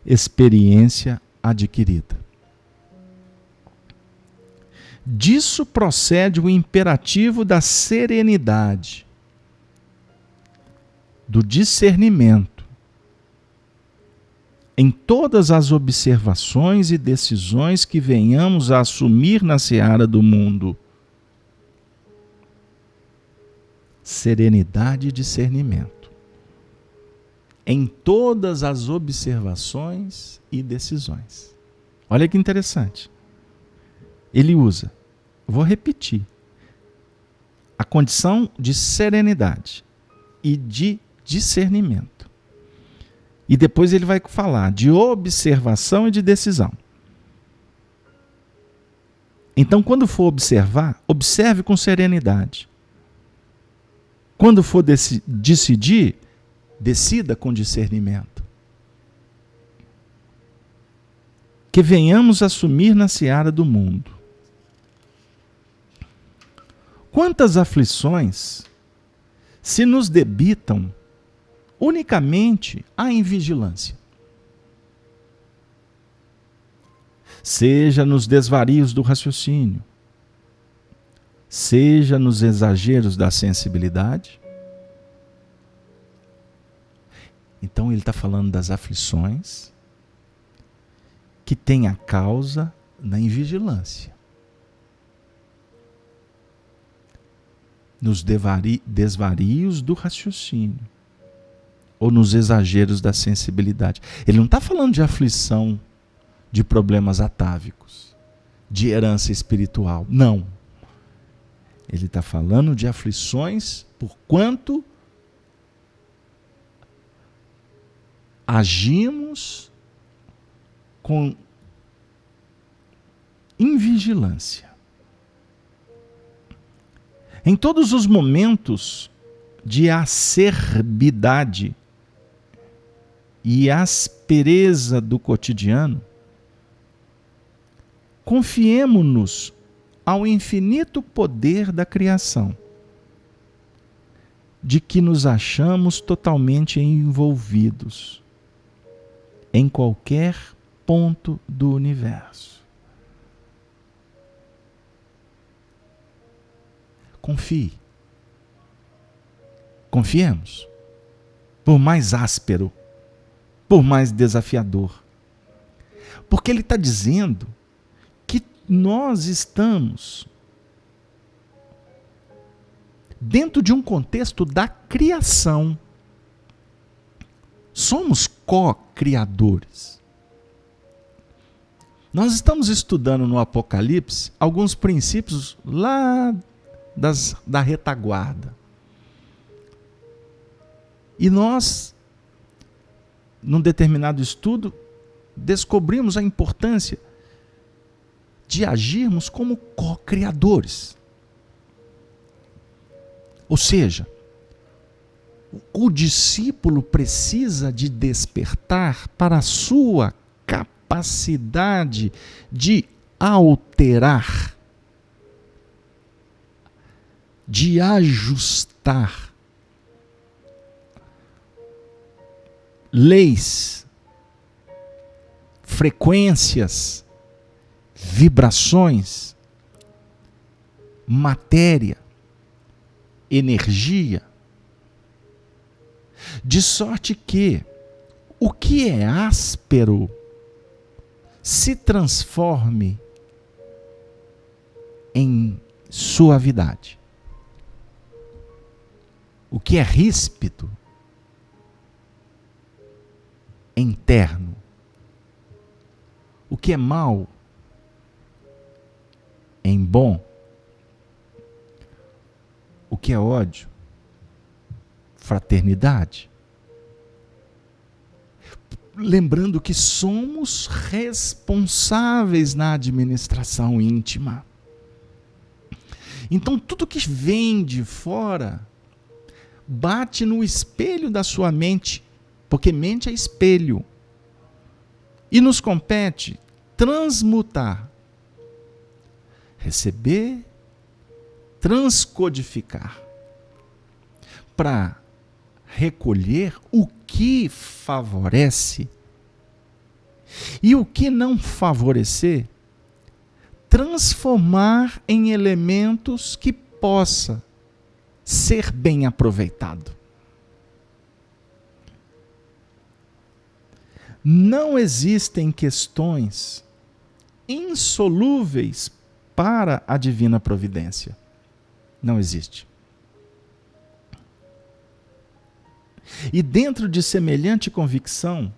experiência adquirida. Disso procede o imperativo da serenidade, do discernimento, em todas as observações e decisões que venhamos a assumir na seara do mundo. Serenidade e discernimento, em todas as observações e decisões. Olha que interessante. Ele usa, vou repetir, a condição de serenidade e de discernimento. E depois ele vai falar de observação e de decisão. Então, quando for observar, observe com serenidade. Quando for decidir, decida com discernimento. Que venhamos assumir na seara do mundo. Quantas aflições se nos debitam unicamente à invigilância? Seja nos desvarios do raciocínio, seja nos exageros da sensibilidade. Então ele está falando das aflições que têm a causa na invigilância, nos desvarios do raciocínio ou nos exageros da sensibilidade. Ele não está falando de aflição, de problemas atávicos, de herança espiritual. Não. Ele está falando de aflições porquanto agimos com invigilância. Em todos os momentos de acerbidade e aspereza do cotidiano, confiemo-nos ao infinito poder da criação, de que nos achamos totalmente envolvidos em qualquer ponto do universo. Confie. Confiemos. Por mais áspero, por mais desafiador. Porque ele está dizendo que nós estamos dentro de um contexto da criação. Somos co-criadores. Nós estamos estudando no Apocalipse alguns princípios lá da retaguarda. E nós, num determinado estudo, descobrimos a importância de agirmos como co-criadores. Ou seja, o discípulo precisa de despertar para a sua capacidade de alterar, de ajustar leis, frequências, vibrações, matéria, energia, de sorte que o que é áspero se transforme em suavidade. O que é ríspido em terno. O que é mal em bom. O que é ódio, fraternidade. Lembrando que somos responsáveis na administração íntima. Então tudo que vem de fora bate no espelho da sua mente, porque mente é espelho. E nos compete transmutar, receber, transcodificar, para recolher o que favorece e o que não favorecer, transformar em elementos que possa ser bem aproveitado. Não existem questões insolúveis para a divina providência. Não existe. E dentro de semelhante convicção,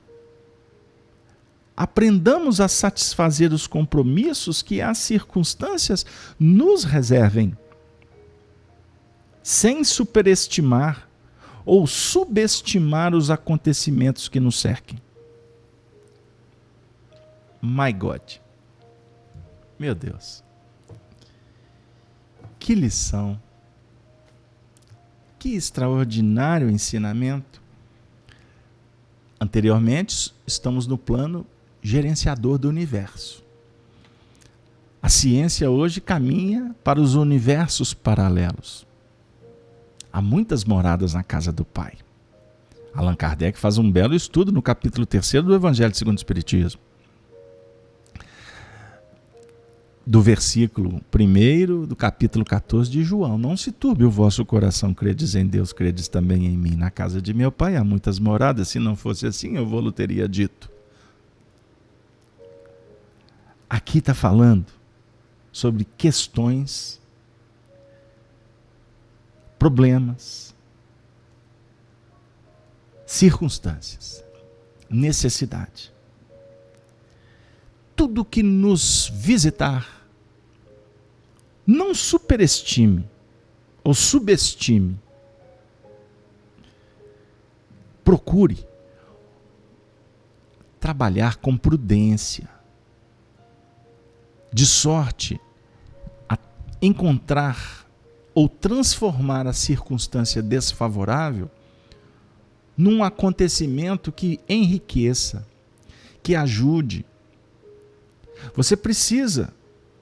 aprendamos a satisfazer os compromissos que as circunstâncias nos reservem, sem superestimar ou subestimar os acontecimentos que nos cerquem. My God. Meu Deus. Que lição. Que extraordinário ensinamento. Anteriormente, estamos no plano gerenciador do universo. A ciência hoje caminha para os universos paralelos. Há muitas moradas na casa do Pai. Allan Kardec faz um belo estudo no capítulo 3º do Evangelho segundo o Espiritismo. Do versículo 1º do capítulo 14 de João. Não se turbe o vosso coração, credes em Deus, credes também em mim. Na casa de meu Pai há muitas moradas, se não fosse assim eu vou-lo teria dito. Aqui está falando sobre questões, problemas, circunstâncias, necessidade. Tudo que nos visitar, não superestime ou subestime. Procure trabalhar com prudência, de sorte a encontrar ou transformar a circunstância desfavorável num acontecimento que enriqueça, que ajude. Você precisa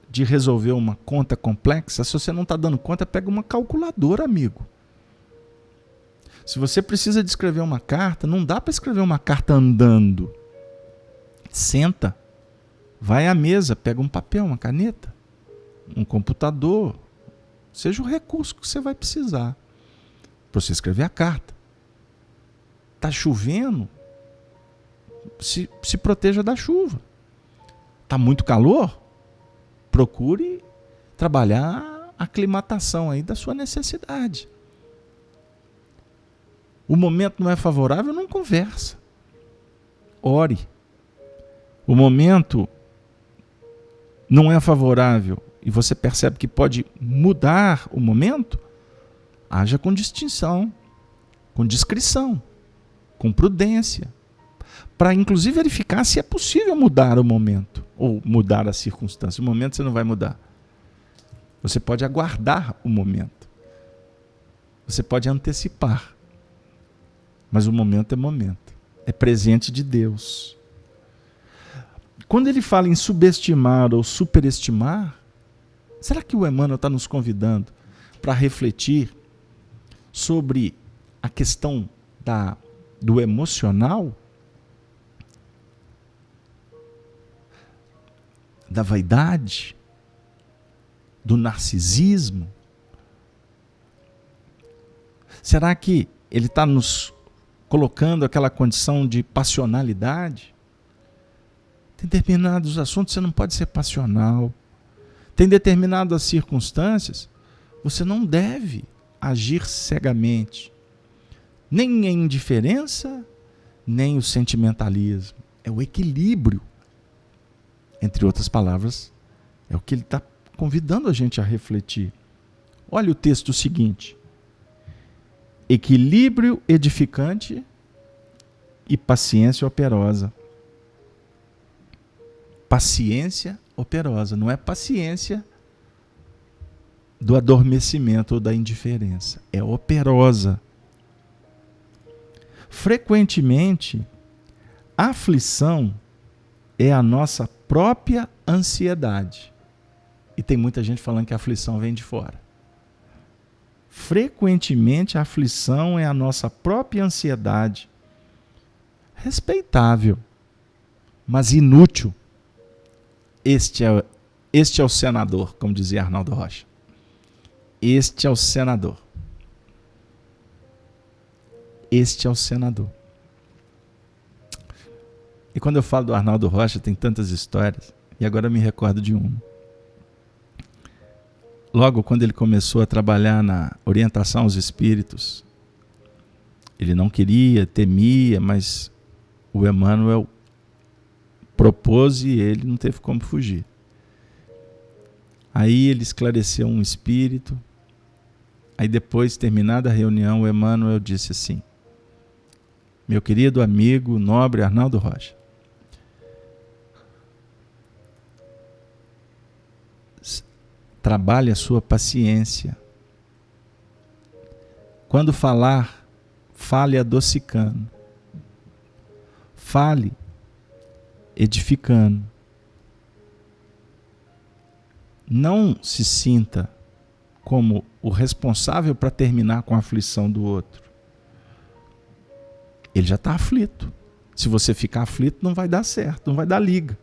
de resolver uma conta complexa. Se você não está dando conta, pega uma calculadora, amigo. Se você precisa de escrever uma carta, não dá para escrever uma carta andando. Senta, vai à mesa, pega um papel, uma caneta, um computador, seja o recurso que você vai precisar para você escrever a carta. Está chovendo, se proteja da chuva. Está muito calor? Procure trabalhar a aclimatação aí da sua necessidade. O momento não é favorável, não conversa. Ore. O momento não é favorável e você percebe que pode mudar o momento, haja com distinção, com discrição, com prudência, para inclusive verificar se é possível mudar o momento ou mudar a circunstância. O momento você não vai mudar. Você pode aguardar o momento. Você pode antecipar. Mas o momento é momento. É presente de Deus. Quando ele fala em subestimar ou superestimar, será que o Emmanuel está nos convidando para refletir sobre a questão do emocional? Da vaidade? Do narcisismo? Será que ele está nos colocando aquela condição de passionalidade? Tem determinados assuntos você não pode ser passional. Tem determinadas circunstâncias você não deve agir cegamente. Nem a indiferença, nem o sentimentalismo. É o equilíbrio. Entre outras palavras, é o que ele está convidando a gente a refletir. Olha o texto seguinte. Equilíbrio edificante e paciência operosa. Paciência operosa, não é paciência do adormecimento ou da indiferença, é operosa. Frequentemente, a aflição é a nossa própria ansiedade. E tem muita gente falando que a aflição vem de fora. Frequentemente, a aflição é a nossa própria ansiedade. Respeitável, mas inútil. Este é o senador, como dizia Arnaldo Rocha. Este é o senador. Este é o senador. E quando eu falo do Arnaldo Rocha, tem tantas histórias, e agora eu me recordo de uma. Logo quando ele começou a trabalhar na orientação aos espíritos, ele não queria, temia, mas o Emmanuel propôs e ele não teve como fugir. Aí ele esclareceu um espírito. Aí depois, terminada a reunião, o Emmanuel disse assim: meu querido amigo, nobre Arnaldo Rocha, trabalhe a sua paciência. Quando falar, fale adocicando. Fale edificando. Não se sinta como o responsável para terminar com a aflição do outro. Ele já está aflito. Se você ficar aflito, não vai dar certo, não vai dar liga.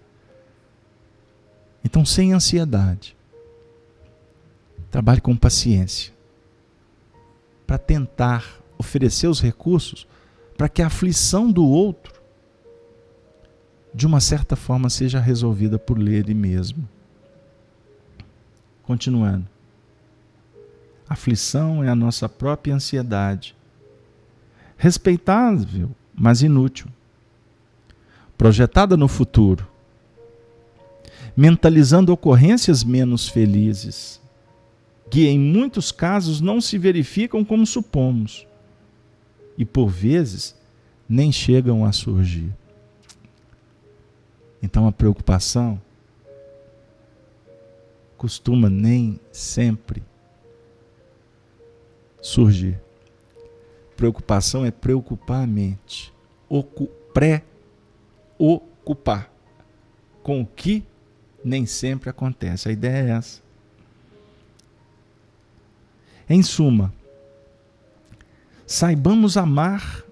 Então, sem ansiedade, trabalhe com paciência para tentar oferecer os recursos para que a aflição do outro, de uma certa forma, seja resolvida por ele mesmo. Continuando. Aflição é a nossa própria ansiedade. Respeitável, mas inútil. Projetada no futuro. Mentalizando ocorrências menos felizes, que em muitos casos não se verificam como supomos. E por vezes nem chegam a surgir. Então a preocupação costuma nem sempre surgir. Preocupação é preocupar a mente. Pré-ocupar com o que nem sempre acontece. A ideia é essa. Em suma, saibamos amar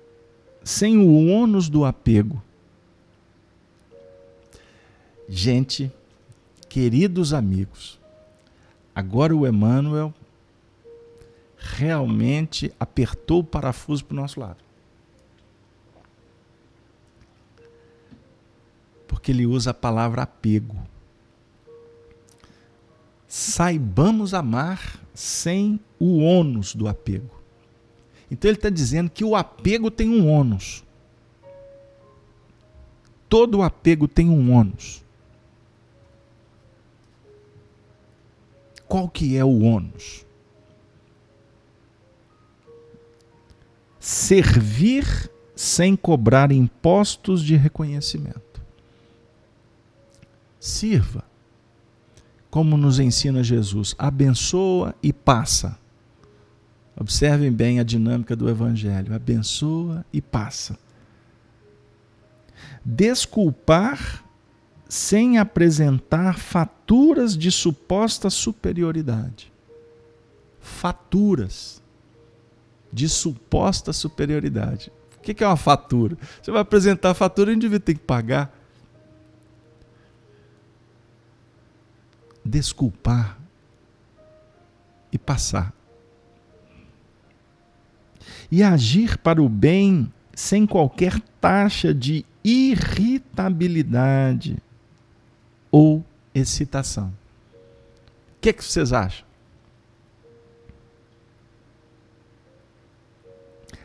sem o ônus do apego. Gente, queridos amigos, agora o Emmanuel realmente apertou o parafuso para o nosso lado. Porque ele usa a palavra apego. Saibamos amar sem o ônus do apego. Então ele está dizendo que o apego tem um ônus. Todo apego tem um ônus. Qual que é o ônus? Servir sem cobrar impostos de reconhecimento. Sirva, como nos ensina Jesus, abençoa e passa. Observem bem a dinâmica do Evangelho, abençoa e passa. Desculpar sem apresentar faturas de suposta superioridade. Faturas de suposta superioridade. O que é uma fatura? Você vai apresentar a fatura, o indivíduo tem que pagar. Desculpar e passar. e agir para o bem sem qualquer taxa de irritabilidade ou excitação. O que vocês acham?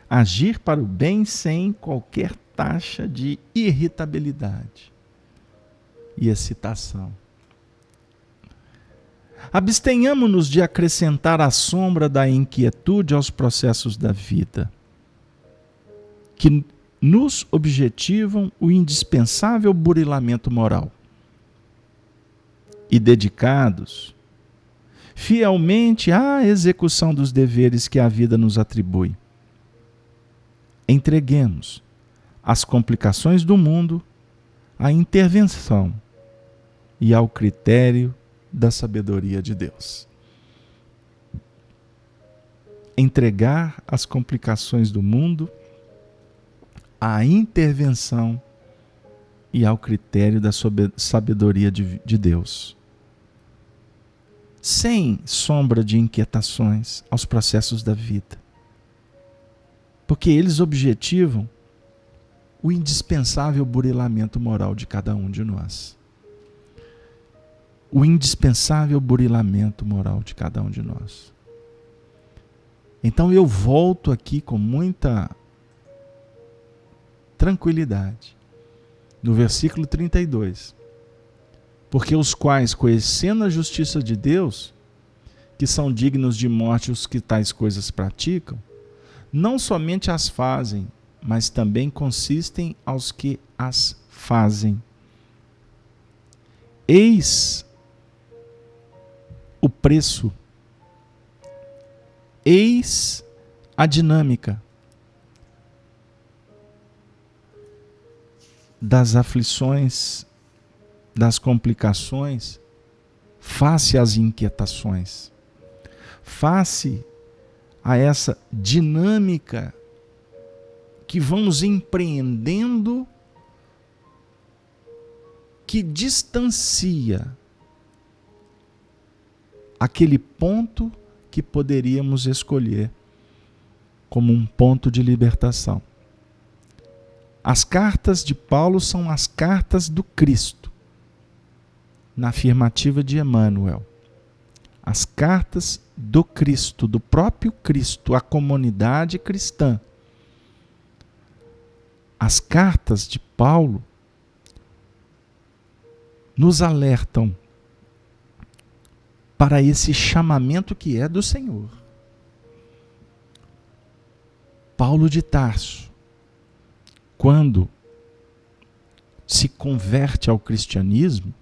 Agir para o bem sem qualquer taxa de irritabilidade e excitação. Abstenhamo-nos de acrescentar a sombra da inquietude aos processos da vida, que nos objetivam o indispensável burilamento moral, e dedicados fielmente à execução dos deveres que a vida nos atribui. Entreguemos às complicações do mundo à intervenção e ao critério da sabedoria de Deus. Entregar as complicações do mundo à intervenção e ao critério da sabedoria de Deus. Sem sombra de inquietações aos processos da vida. Porque eles objetivam o indispensável burilamento moral de cada um de nós. O indispensável burilamento moral de cada um de nós. Então eu volto aqui com muita tranquilidade no versículo 32. Porque os quais, conhecendo a justiça de Deus, que são dignos de morte os que tais coisas praticam, não somente as fazem, mas também consistem aos que as fazem. Eis o preço, eis a dinâmica das aflições, das complicações, face às inquietações, face a essa dinâmica que vamos empreendendo, que distancia aquele ponto que poderíamos escolher como um ponto de libertação. As cartas de Paulo são as cartas do Cristo, na afirmativa de Emmanuel. As cartas do Cristo, do próprio Cristo, à comunidade cristã. As cartas de Paulo nos alertam para esse chamamento que é do Senhor. Paulo de Tarso, quando se converte ao cristianismo,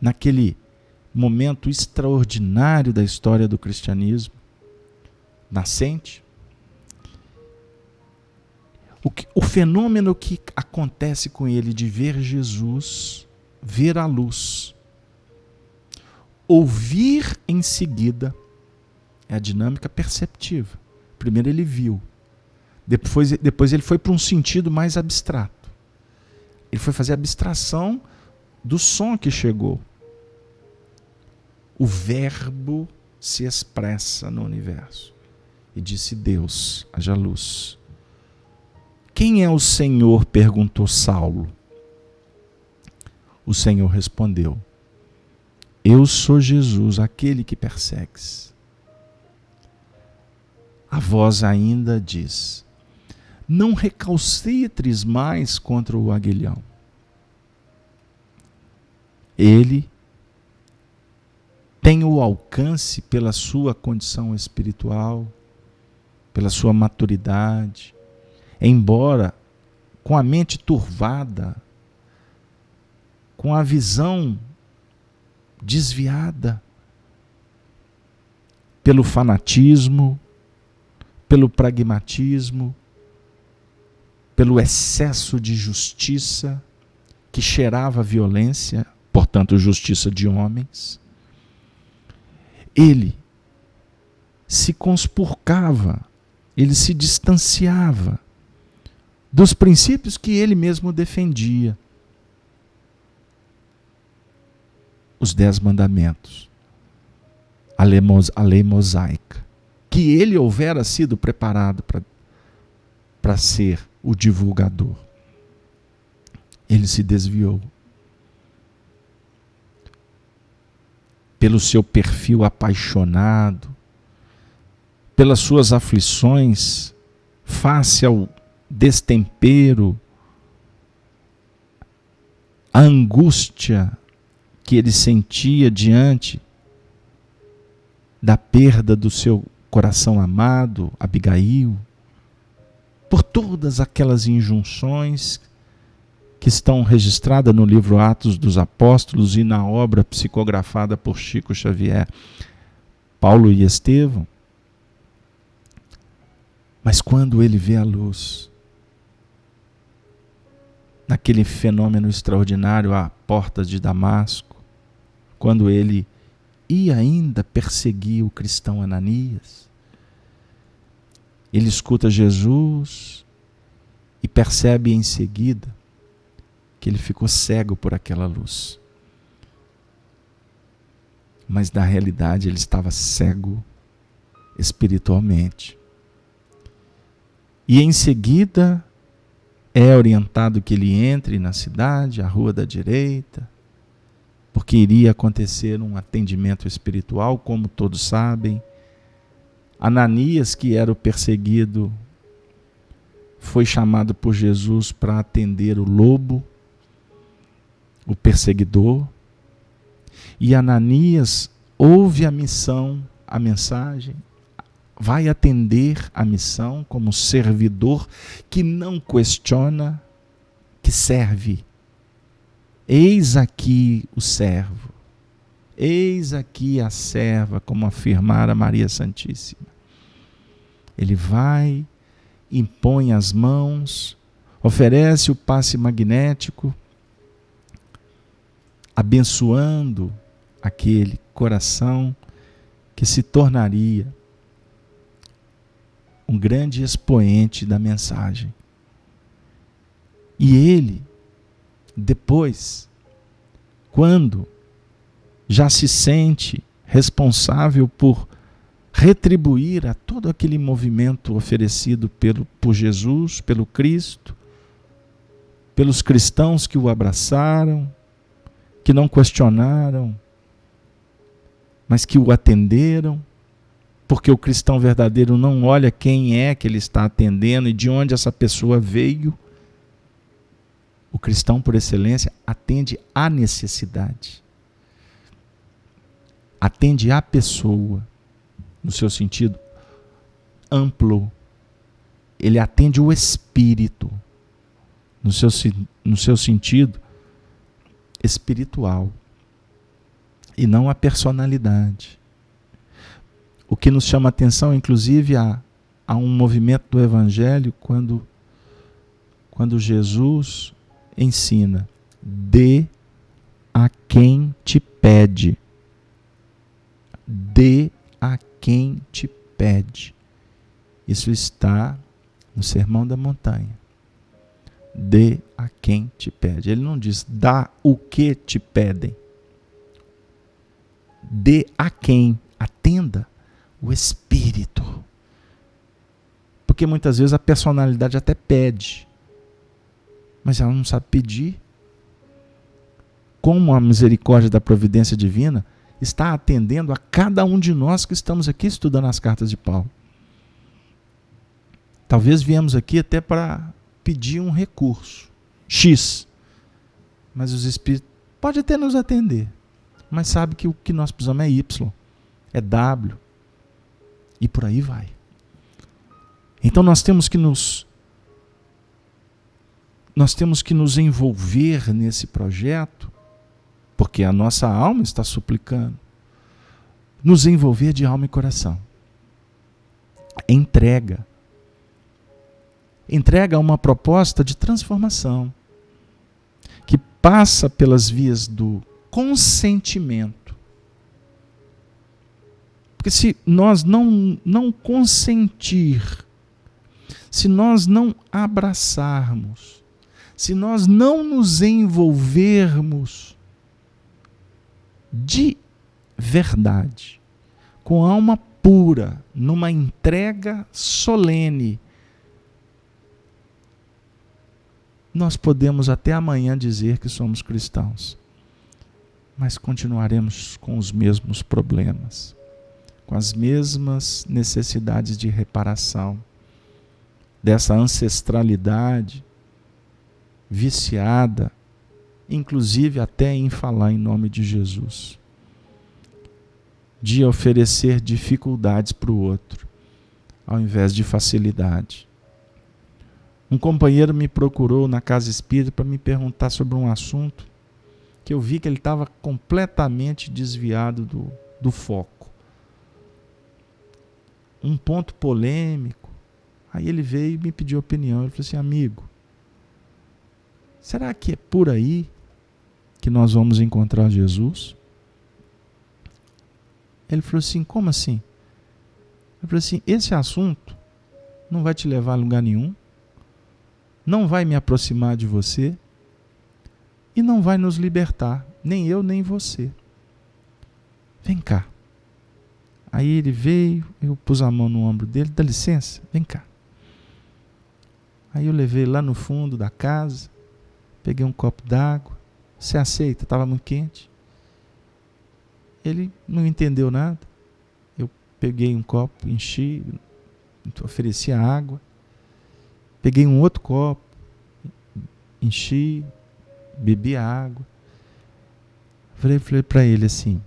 naquele momento extraordinário da história do cristianismo nascente, o fenômeno que acontece com ele de ver Jesus, ver a luz, ouvir em seguida, é a dinâmica perceptiva. Primeiro ele viu, depois ele foi para um sentido mais abstrato. Ele foi fazer abstração do som que chegou. O verbo se expressa no universo. E disse Deus, haja luz. Quem é o Senhor? Perguntou Saulo. O Senhor respondeu: eu sou Jesus, aquele que persegues. A voz ainda diz: não recalcitres mais contra o aguilhão. Ele tem o alcance pela sua condição espiritual, pela sua maturidade, embora com a mente turvada, com a visão desviada pelo fanatismo, pelo pragmatismo, pelo excesso de justiça que cheirava violência, portanto, justiça de homens. Ele se conspurcava, ele se distanciava dos princípios que ele mesmo defendia. Os 10 mandamentos, a lei mosaica, que ele houvera sido preparado para ser o divulgador. Ele se desviou. Pelo seu perfil apaixonado, pelas suas aflições, face ao destempero, a angústia que ele sentia diante da perda do seu coração amado, Abigail, por todas aquelas injunções que estão registradas no livro Atos dos Apóstolos e na obra psicografada por Chico Xavier, Paulo e Estevão. Mas quando ele vê a luz, naquele fenômeno extraordinário à porta de Damasco, quando ele ia ainda perseguir o cristão Ananias, ele escuta Jesus e percebe em seguida que ele ficou cego por aquela luz. Mas na realidade ele estava cego espiritualmente. E em seguida é orientado que ele entre na cidade, à rua da direita, porque iria acontecer um atendimento espiritual, como todos sabem. Ananias, que era o perseguido, foi chamado por Jesus para atender o lobo, o perseguidor. E Ananias ouve a missão, a mensagem, vai atender a missão como servidor que não questiona, que serve. Eis aqui o servo, eis aqui a serva, como afirmara Maria Santíssima. Ele vai, impõe as mãos, oferece o passe magnético, abençoando aquele coração que se tornaria um grande expoente da mensagem. E ele, depois, quando já se sente responsável por retribuir a todo aquele movimento oferecido por Jesus, pelo Cristo, pelos cristãos que o abraçaram, que não questionaram, mas que o atenderam, porque o cristão verdadeiro não olha quem é que ele está atendendo e de onde essa pessoa veio. O cristão, por excelência, atende à necessidade. Atende à pessoa, no seu sentido amplo. Ele atende o espírito, no seu sentido espiritual, e não a personalidade. O que nos chama a atenção, inclusive, a um movimento do Evangelho, quando Jesus ensina: dê a quem te pede. Dê a quem te pede. Isso está no Sermão da Montanha. Dê a quem te pede. Ele não diz dá o que te pedem. Dê a quem. Atenda o espírito. Porque muitas vezes a personalidade até pede, mas ela não sabe pedir. Como a misericórdia da providência divina está atendendo a cada um de nós que estamos aqui estudando as cartas de Paulo. Talvez viemos aqui até para pedir um recurso X, mas os espíritos podem até nos atender, mas sabe que o que nós precisamos é Y, é W, e por aí vai. Então nós temos que nos envolver nesse projeto, porque a nossa alma está suplicando, nos envolver de alma e coração. Entrega uma proposta de transformação, que passa pelas vias do consentimento. Porque se nós não consentir, se nós não abraçarmos, se nós não nos envolvermos de verdade, com alma pura, numa entrega solene, nós podemos até amanhã dizer que somos cristãos, mas continuaremos com os mesmos problemas, com as mesmas necessidades de reparação, dessa ancestralidade viciada, inclusive até em falar em nome de Jesus, de oferecer dificuldades para o outro, ao invés de facilidade. Um companheiro me procurou na casa espírita para me perguntar sobre um assunto que eu vi que ele estava completamente desviado do foco. Um ponto polêmico. Aí ele veio e me pediu opinião. Ele falou assim: amigo, será que é por aí que nós vamos encontrar Jesus? Ele falou assim: como assim? Ele falou assim: esse assunto não vai te levar a lugar nenhum, não vai me aproximar de você e não vai nos libertar, nem eu nem você. Vem cá. Aí ele veio, eu pus a mão no ombro dele: dá licença, vem cá. Aí eu levei lá no fundo da casa, peguei um copo d'água. Você aceita? Estava muito quente. Ele não entendeu nada. Eu peguei um copo, enchi, ofereci a água. Peguei um outro copo, enchi, bebi a água. Falei para ele assim: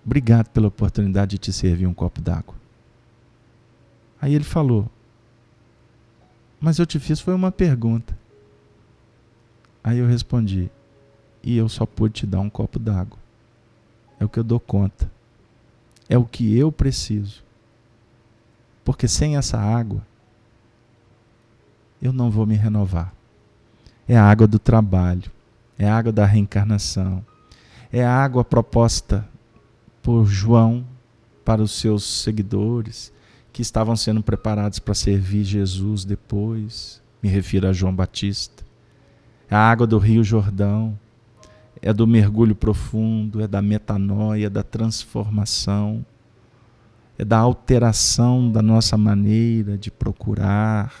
obrigado pela oportunidade de te servir um copo d'água. Aí ele falou: mas eu te fiz foi uma pergunta. Aí eu respondi: e eu só pude te dar um copo d'água. É o que eu dou conta. É o que eu preciso. Porque sem essa água, eu não vou me renovar. É a água do trabalho. É a água da reencarnação. É a água proposta por João para os seus seguidores, que estavam sendo preparados para servir Jesus depois. Me refiro a João Batista. É a água do Rio Jordão. É do mergulho profundo, é da metanoia, da transformação, é da alteração da nossa maneira de procurar,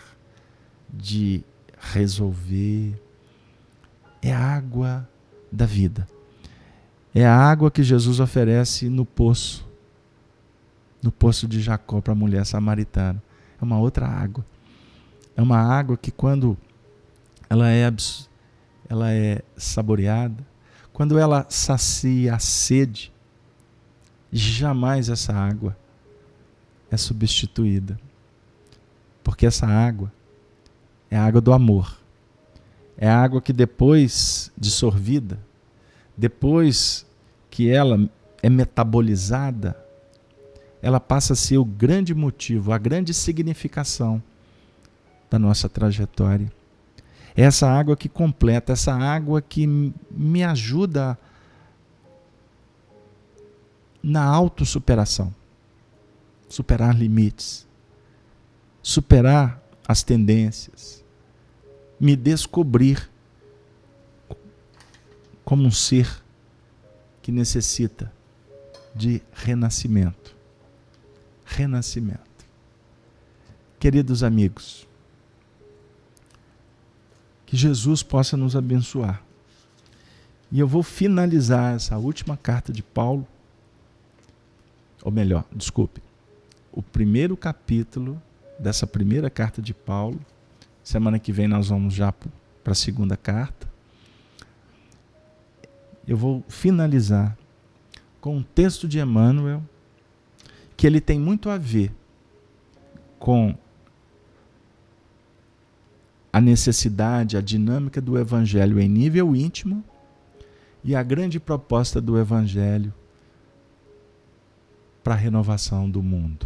de resolver. É a água da vida. É a água que Jesus oferece no poço de Jacó para a mulher samaritana. É uma outra água. É uma água que quando ela é saboreada, quando ela sacia a sede, jamais essa água é substituída. Porque essa água é a água do amor. É a água que depois de sorvida, depois que ela é metabolizada, ela passa a ser o grande motivo, a grande significação da nossa trajetória. Essa água que completa, essa água que me ajuda na autossuperação. Superar limites. Superar as tendências. Me descobrir como um ser que necessita de renascimento. Renascimento. Queridos amigos, que Jesus possa nos abençoar. E eu vou finalizar essa última carta de Paulo, ou melhor, desculpe, o primeiro capítulo dessa primeira carta de Paulo. Semana que vem nós vamos já para a segunda carta. Eu vou finalizar com um texto de Emmanuel, que ele tem muito a ver com a necessidade, a dinâmica do Evangelho em nível íntimo e a grande proposta do Evangelho para a renovação do mundo.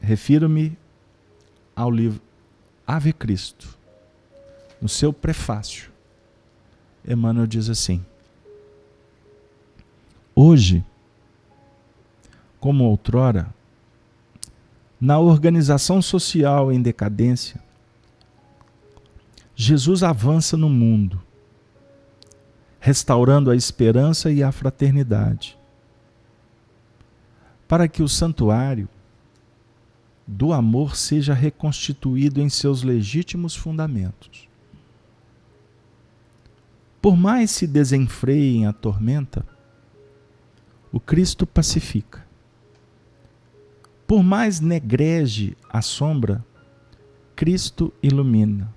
Refiro-me ao livro Ave Cristo. No seu prefácio, Emmanuel diz assim: hoje, como outrora, na organização social em decadência, Jesus avança no mundo, restaurando a esperança e a fraternidade, para que o santuário do amor seja reconstituído em seus legítimos fundamentos. Por mais se desenfreiem a tormenta, o Cristo pacifica. Por mais negreje a sombra, Cristo ilumina.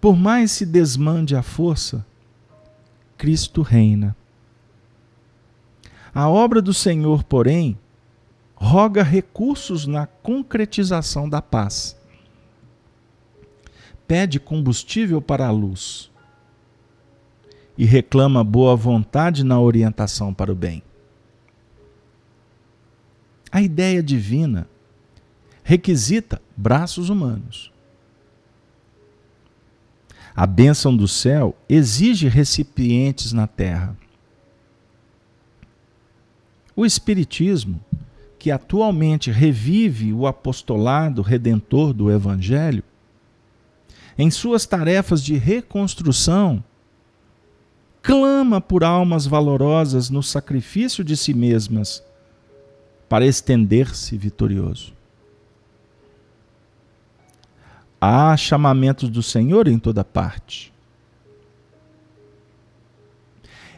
Por mais se desmande a força, Cristo reina. A obra do Senhor, porém, roga recursos na concretização da paz. Pede combustível para a luz e reclama boa vontade na orientação para o bem. A ideia divina requisita braços humanos. A bênção do céu exige recipientes na terra. O Espiritismo, que atualmente revive o apostolado redentor do Evangelho, em suas tarefas de reconstrução, clama por almas valorosas no sacrifício de si mesmas para estender-se vitorioso. Há chamamentos do Senhor em toda parte.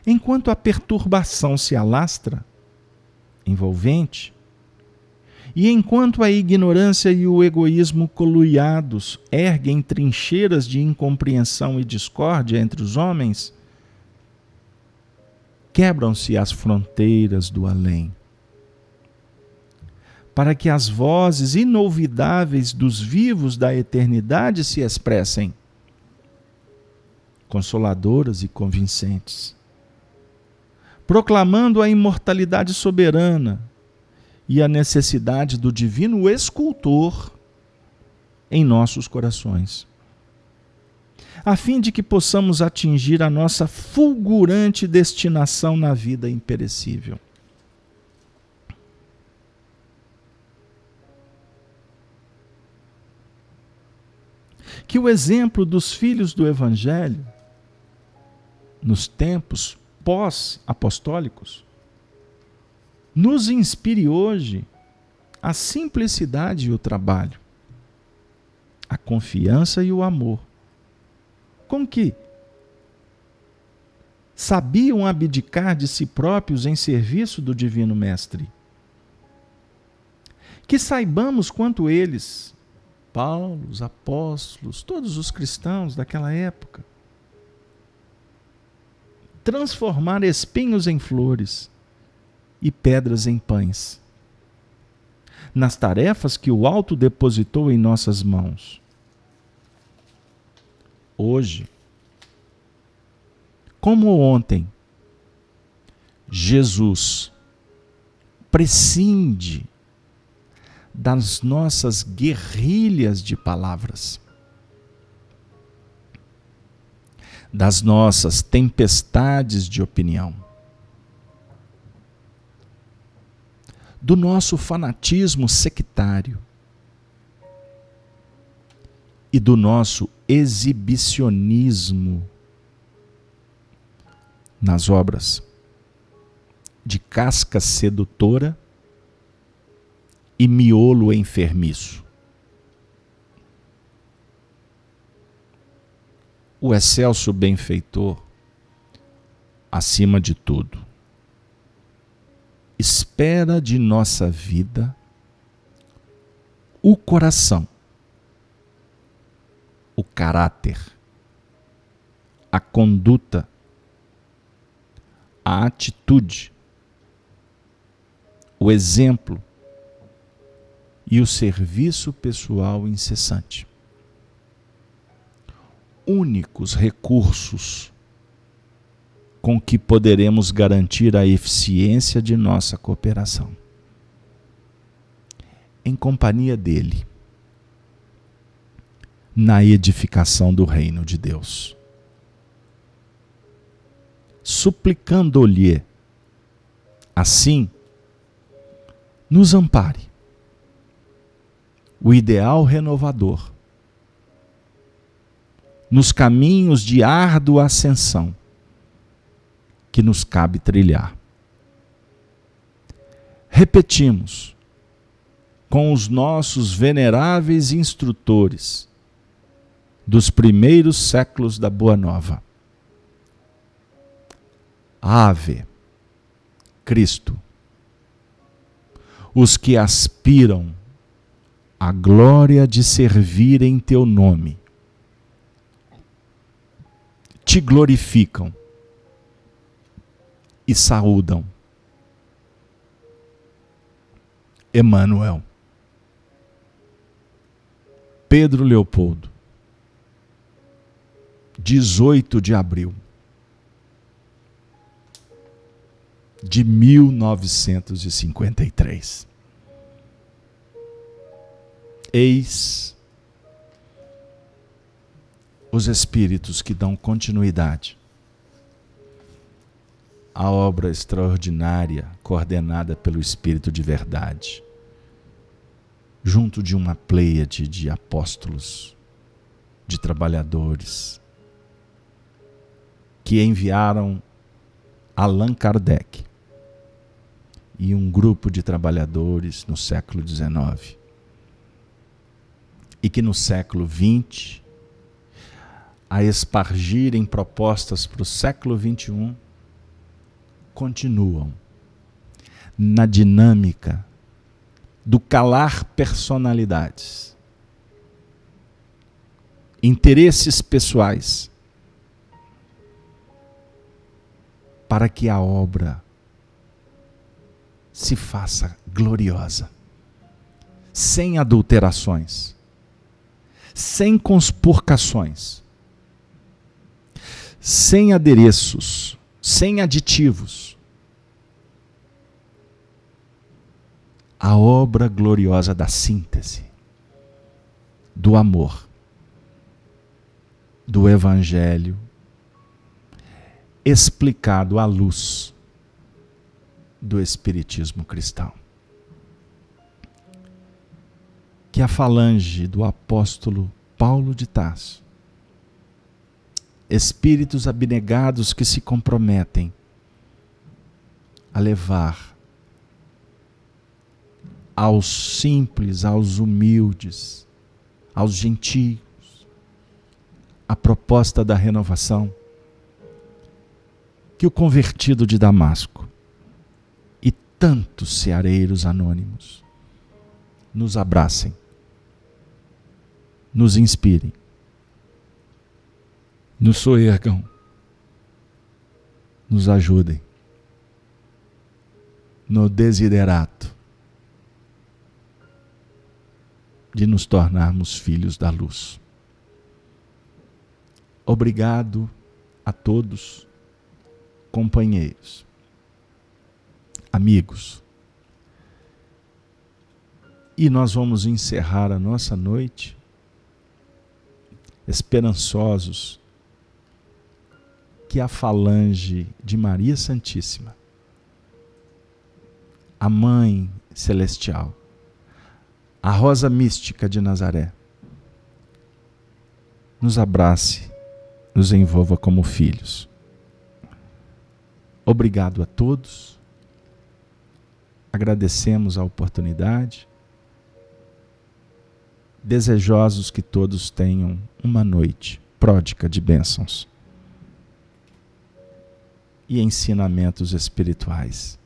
Enquanto a perturbação se alastra, envolvente, e enquanto a ignorância e o egoísmo coluiados erguem trincheiras de incompreensão e discórdia entre os homens, quebram-se as fronteiras do além, para que as vozes inolvidáveis dos vivos da eternidade se expressem, consoladoras e convincentes, proclamando a imortalidade soberana e a necessidade do divino escultor em nossos corações, a fim de que possamos atingir a nossa fulgurante destinação na vida imperecível. Que o exemplo dos filhos do Evangelho, nos tempos pós-apostólicos, nos inspire hoje a simplicidade e o trabalho, a confiança e o amor, com que sabiam abdicar de si próprios em serviço do Divino Mestre. Que saibamos quanto eles, Paulo, os apóstolos, todos os cristãos daquela época, transformar espinhos em flores e pedras em pães, nas tarefas que o Alto depositou em nossas mãos. Hoje, como ontem, Jesus prescinde das nossas guerrilhas de palavras, das nossas tempestades de opinião, do nosso fanatismo sectário e do nosso exibicionismo nas obras de casca sedutora e miolo enfermiço. O excelso benfeitor, acima de tudo, espera de nossa vida o coração, o caráter, a conduta, a atitude, o exemplo e o serviço pessoal incessante. Únicos recursos com que poderemos garantir a eficiência de nossa cooperação. Em companhia dele, na edificação do reino de Deus. Suplicando-lhe, assim, nos ampare o ideal renovador nos caminhos de árdua ascensão, que nos cabe trilhar. Repetimos, com os nossos veneráveis instrutores dos primeiros séculos da Boa Nova. Ave, Cristo, os que aspiram à glória de servir em teu nome, te glorificam e saúdam. Emmanuel. Pedro Leopoldo, 18 de abril de 1953. Eis os espíritos que dão continuidade à obra extraordinária coordenada pelo Espírito de Verdade, junto de uma pleiade de apóstolos, de trabalhadores, que enviaram Allan Kardec e um grupo de trabalhadores no século XIX, e que no século XX, a espargirem propostas para o século XXI, continuam na dinâmica do calar personalidades, interesses pessoais, para que a obra se faça gloriosa, sem adulterações, sem conspurcações, sem adereços, sem aditivos. A obra gloriosa da síntese, do amor, do Evangelho, explicado à luz do Espiritismo cristão. Que a falange do apóstolo Paulo de Tarso, espíritos abnegados que se comprometem a levar aos simples, aos humildes, aos gentios, a proposta da renovação, que o convertido de Damasco e tantos ceareiros anônimos nos abracem, nos inspirem, nos soergam, nos ajudem no desiderato de nos tornarmos filhos da luz. Obrigado a todos, companheiros, amigos. E nós vamos encerrar a nossa noite esperançosos que a falange de Maria Santíssima, a Mãe Celestial, a Rosa Mística de Nazaré, nos abrace, nos envolva como filhos. Obrigado a todos, agradecemos a oportunidade, desejosos que todos tenham uma noite pródiga de bênçãos e ensinamentos espirituais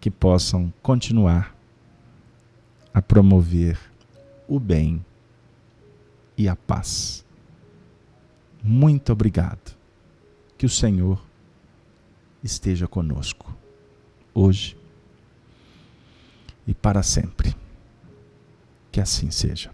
que possam continuar a promover o bem e a paz. Muito obrigado. Que o Senhor esteja conosco, hoje e para sempre. Que assim seja.